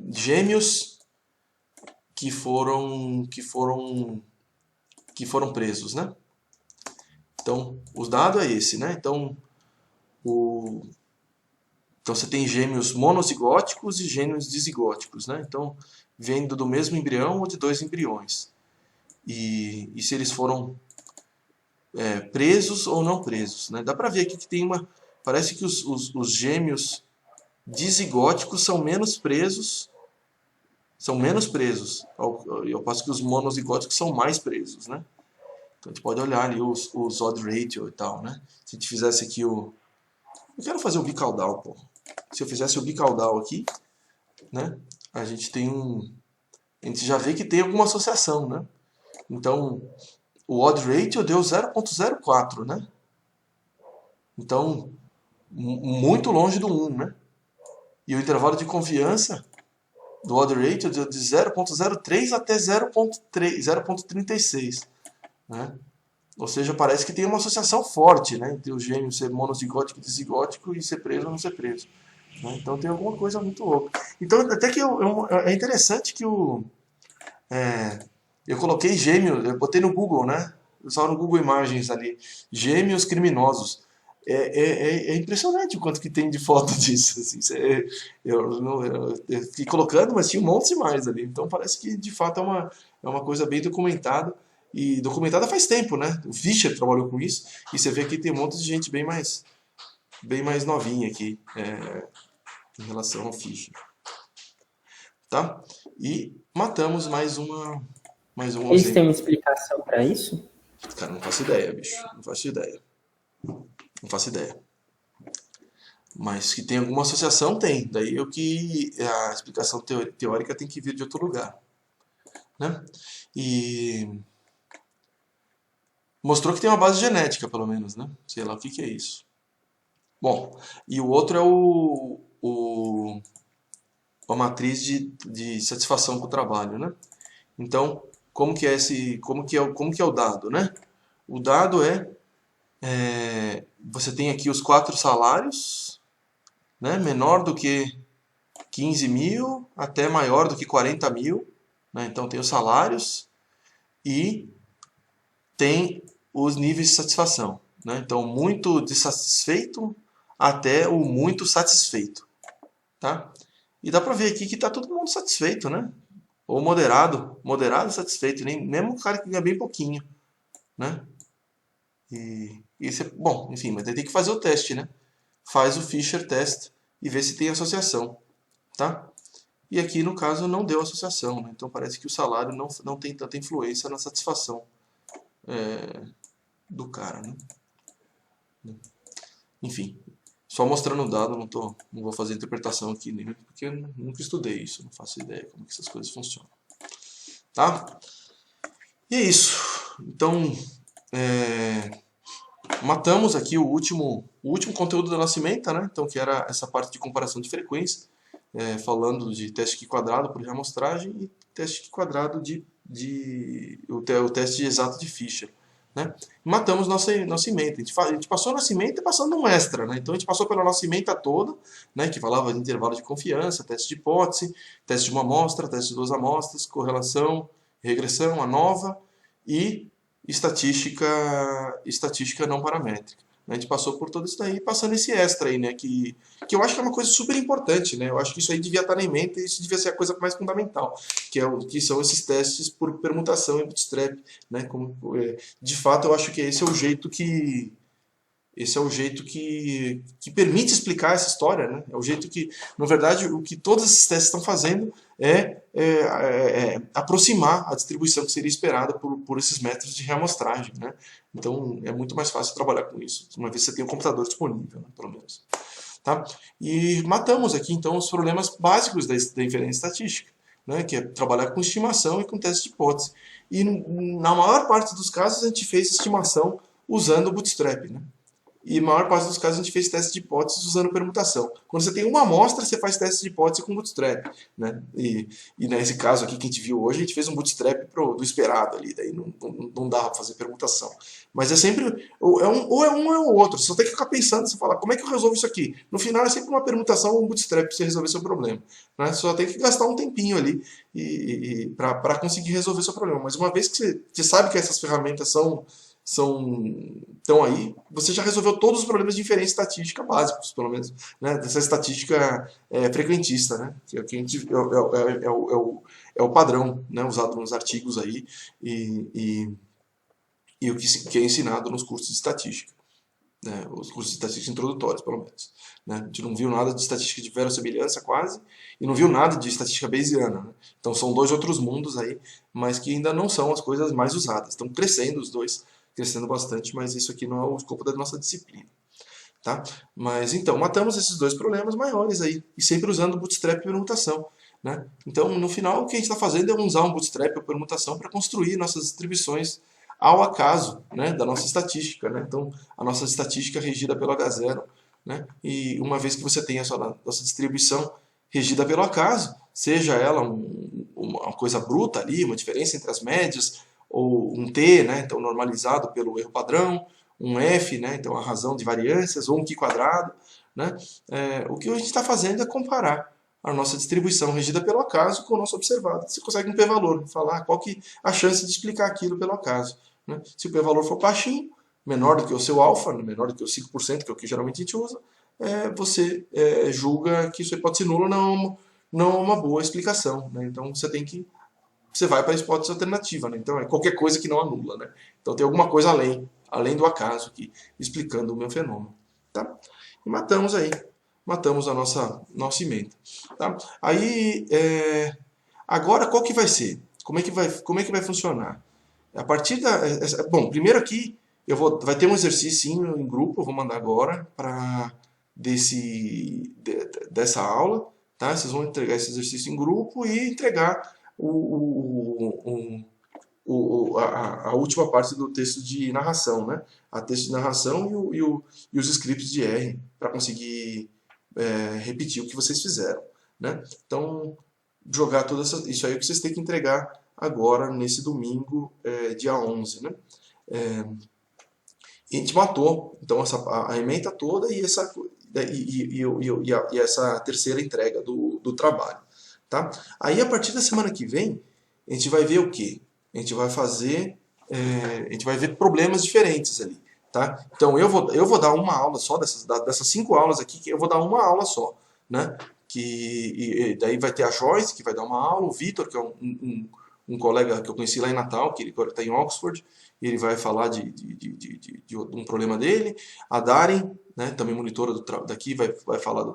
gêmeos que foram presos, né? Então, o dado é esse, né? Então você tem gêmeos monozigóticos e gêmeos dizigóticos, né? Então, vindo do mesmo embrião ou de dois embriões. E se eles foram presos ou não presos, né? Dá para ver aqui que tem parece que os gêmeos dizigóticos são menos presos, ao passo que os monozigóticos são mais presos, né? Então a gente pode olhar ali os odd ratio e tal, né? Se a gente fizesse aqui eu quero fazer o bicaudal, pô. Se eu fizesse o bicaudal aqui, né? A gente já vê que tem alguma associação, né? Então, o odd ratio deu 0,04, né? Então, muito longe do 1, né? E o intervalo de confiança do odd ratio deu de 0,03 até 0,36, né? Ou seja, parece que tem uma associação forte, né? Entre os gêmeos ser monozigótico e dizigótico e ser preso ou não ser preso. Né? Então tem alguma coisa muito louca. Então, até que é interessante que eu coloquei gêmeos, eu botei no Google, né? Só no Google Imagens ali, gêmeos criminosos. É impressionante o quanto que tem de foto disso. Assim. Eu fiquei colocando, mas tinha um monte mais ali. Então parece que de fato é uma coisa bem documentada. E documentada faz tempo, né? O Fischer trabalhou com isso. E você vê que tem um monte de gente bem mais novinha aqui em relação ao Fischer. Tá? E matamos mais uma Eles têm uma explicação para isso? Cara, não faço ideia, bicho. Não faço ideia. Mas que tem alguma associação, tem. Daí a explicação teórica tem que vir de outro lugar. Né? E mostrou que tem uma base genética, pelo menos, né? Sei lá o que é isso. Bom, e o outro é a matriz de satisfação com o trabalho, né? Então, como que é o dado, né? O dado você tem aqui os 4 salários, né? Menor do que 15 mil até maior do que 40 mil, né? Então tem os salários e tem os níveis de satisfação, né? Então muito dissatisfeito até o muito satisfeito, tá? E dá pra ver aqui que tá todo mundo satisfeito, né? Ou moderado satisfeito, mesmo o cara que ganha bem pouquinho, né? Bom, enfim, mas tem que fazer o teste, né? Faz o Fischer test e vê se tem associação, tá? E aqui no caso não deu associação, né? Então parece que o salário não tem tanta influência na satisfação do cara, né? Enfim, só mostrando o dado, não vou fazer interpretação aqui, porque eu nunca estudei isso, não faço ideia como que essas coisas funcionam. Tá? E é isso. Então, matamos aqui o último conteúdo da Nascimento, né? Então, que era essa parte de comparação de frequência, falando de teste Q quadrado por reamostragem e teste Q quadrado o teste exato de Fischer. Né? Matamos nossa ementa. A gente passou a nossa ementa passando um extra, né? Então a gente passou pela nossa ementa toda, né? Que falava de intervalo de confiança, teste de hipótese, teste de uma amostra, teste de 2 amostras, correlação, regressão, ANOVA e estatística não paramétrica. A gente passou por tudo isso daí, passando esse extra aí, né? Que eu acho que é uma coisa super importante, né? Eu acho que isso aí devia estar na ementa e isso devia ser a coisa mais fundamental, que são esses testes por permutação e bootstrap, né? De fato, eu acho que esse é o jeito que permite explicar essa história, né? É o jeito que, na verdade, o que todos esses testes estão fazendo é aproximar a distribuição que seria esperada por esses métodos de reamostragem, né? Então, é muito mais fácil trabalhar com isso, uma vez que você tem um computador disponível, né? Pelo menos. tá? E matamos aqui, então, os problemas básicos da inferência estatística, né? Que é trabalhar com estimação e com teste de hipótese. E na maior parte dos casos a gente fez estimação usando o Bootstrap, né? E na maior parte dos casos a gente fez teste de hipóteses usando permutação. Quando você tem uma amostra, você faz teste de hipótese com Bootstrap, né? E nesse caso aqui que a gente viu hoje, a gente fez um Bootstrap do esperado ali, daí não dava para fazer permutação. Mas é sempre, ou é um ou é o outro, você só tem que ficar pensando, você fala, como é que eu resolvo isso aqui? No final é sempre uma permutação ou um Bootstrap para você resolver seu problema, né? Você só tem que gastar um tempinho ali para conseguir resolver seu problema. Mas uma vez que você sabe que essas ferramentas estão aí, você já resolveu todos os problemas de inferência estatística básicos, pelo menos, né? Dessa estatística frequentista, né? Que é o padrão, né? Usado nos artigos aí e o que é ensinado nos cursos de estatística, né? Os cursos de estatística introdutórios, pelo menos, né? A gente não viu nada de estatística de verossimilhança quase, e não viu nada de estatística bayesiana, né? Então são dois outros mundos aí, mas que ainda não são as coisas mais usadas. Estão crescendo os dois, crescendo bastante, mas isso aqui não é o escopo da nossa disciplina, tá? Mas então, matamos esses dois problemas maiores aí, e sempre usando Bootstrap e permutação, né? Então, no final, o que a gente está fazendo é usar um Bootstrap ou permutação para construir nossas distribuições ao acaso, né, da nossa estatística, né? Então, a nossa estatística é regida pelo H0, né? E uma vez que você tem a nossa distribuição regida pelo acaso, seja ela uma coisa bruta ali, uma diferença entre as médias, ou um T, né, então normalizado pelo erro padrão, um F, né, então a razão de variâncias, ou um Q quadrado, né, o que a gente está fazendo é comparar a nossa distribuição regida pelo acaso com o nosso observado. Você consegue um p-valor, falar qual que é a chance de explicar aquilo pelo acaso, né? Se o p-valor for baixinho, menor do que o seu alfa, menor do que os 5%, que é o que geralmente a gente usa, você julga que sua hipótese nula não é uma boa explicação, né? Então você vai para a hipótese alternativa, né? Então é qualquer coisa que não anula, né? Então tem alguma coisa além do acaso aqui, explicando o meu fenômeno, tá? E matamos a nossa emenda, tá? Aí, agora qual que vai ser? Como é que vai funcionar? A partir bom, primeiro aqui vai ter um exercício em grupo, eu vou mandar agora dessa aula, tá? Vocês vão entregar esse exercício em grupo e entregar a última parte do texto de narração, né? A texto de narração e os scripts de R para conseguir repetir o que vocês fizeram, né? Então, jogar isso aí que vocês têm que entregar agora, nesse domingo, dia 11, né? E a gente matou, então, a ementa toda e essa terceira entrega do trabalho, tá? Aí, a partir da semana que vem, a gente vai ver o quê? A gente vai ver problemas diferentes ali, tá? Então, eu vou dar uma aula só, dessas 5 aulas aqui, que eu vou dar uma aula só, né? E daí vai ter a Joyce, que vai dar uma aula, o Vitor, que é um colega que eu conheci lá em Natal, que ele agora está em Oxford, e ele vai falar de um problema dele. A Darin, né, também monitora daqui, vai falar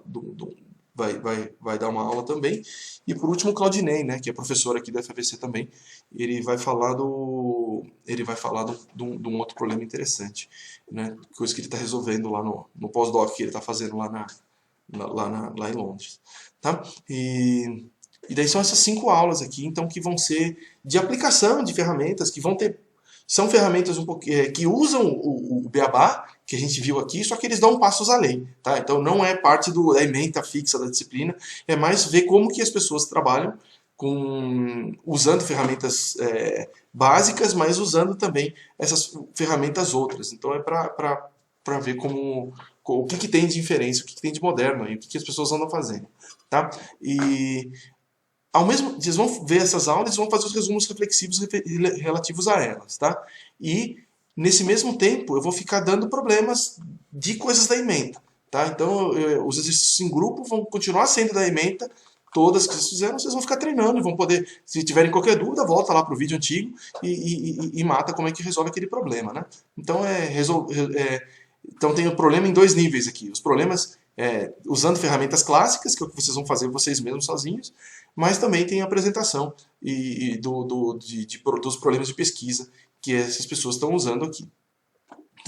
vai dar uma aula também. E por último o Claudinei, né, que é professor aqui da FABC também, ele vai falar de um outro problema interessante, né, coisa que ele está resolvendo lá no pós-doc que ele está fazendo lá em Londres, tá? E daí são essas 5 aulas aqui, então, que vão ser de aplicação de ferramentas, são ferramentas que usam o Beabá, que a gente viu aqui, só que eles dão passos além, tá? Então não é parte da ementa fixa da disciplina, é mais ver como que as pessoas trabalham usando ferramentas básicas, mas usando também essas ferramentas outras. Então é para ver o que tem de inferência, o que tem de moderno, e o que as pessoas andam fazendo, tá? E vocês vão ver essas aulas e vão fazer os resumos reflexivos relativos a elas, tá? E, nesse mesmo tempo, eu vou ficar dando problemas de coisas da ementa, tá? Então, os exercícios em grupo vão continuar sendo da ementa, todas que vocês fizeram, vocês vão ficar treinando e vão poder, se tiverem qualquer dúvida, volta lá pro vídeo antigo e mata como é que resolve aquele problema, né? Então, então tem o problema em 2 níveis aqui. Os problemas usando ferramentas clássicas, que é o que vocês vão fazer vocês mesmos sozinhos, mas também tem a apresentação dos problemas de pesquisa que essas pessoas estão usando aqui,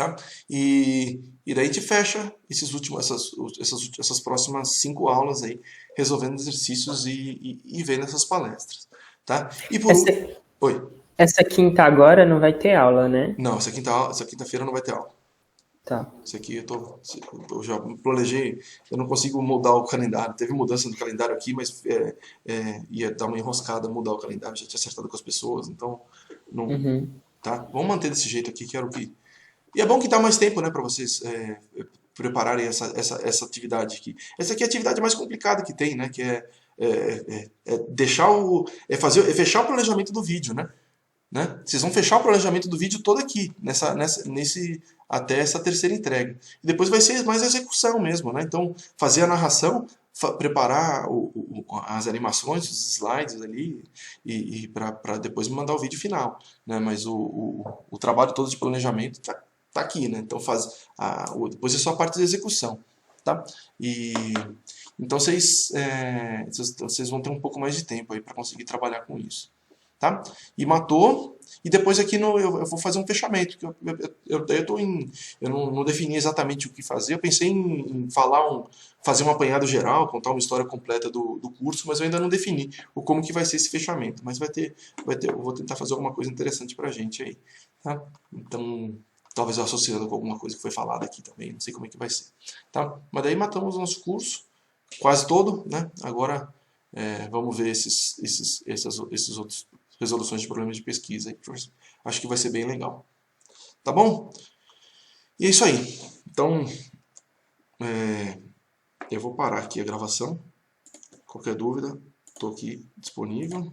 tá? E daí a gente fecha essas próximas 5 aulas aí, resolvendo exercícios e vendo essas palestras, tá? E por Essa, último... Oi. essa quinta agora não vai ter aula, né? Não, essa quinta-feira não vai ter aula. Tá. Isso aqui eu já planejei, eu não consigo mudar o calendário. Teve mudança no calendário aqui, mas ia dar uma enroscada mudar o calendário, já tinha acertado com as pessoas, então não, Uhum. tá? Vamos manter desse jeito aqui, que era o que. E é bom que dá mais tempo, né, para vocês prepararem essa atividade aqui. Essa aqui é a atividade mais complicada que tem, né, que deixar fechar o planejamento do vídeo, né? Vocês vão fechar o planejamento do vídeo todo aqui, até essa terceira entrega. E depois vai ser mais a execução mesmo, né? Então, fazer a narração, preparar as animações, os slides ali, e para depois mandar o vídeo final, né? Mas o trabalho todo de planejamento tá aqui, né? Então, depois é só a parte de execução, tá? Então, vocês vão ter um pouco mais de tempo aí para conseguir trabalhar com isso. Tá? E matou, e depois aqui eu vou fazer um fechamento. Eu não defini exatamente o que fazer, eu pensei em fazer um apanhado geral, contar uma história completa do curso, mas eu ainda não defini como que vai ser esse fechamento. Mas eu vou tentar fazer alguma coisa interessante pra gente aí. Tá? Então, talvez eu associando com alguma coisa que foi falada aqui também, não sei como é que vai ser. Tá? Mas daí matamos o nosso curso, quase todo, né? Agora vamos ver esses outros resoluções de problemas de pesquisa aí. Acho que vai ser bem legal. Tá bom? E é isso aí. Então, eu vou parar aqui a gravação. Qualquer dúvida, estou aqui disponível.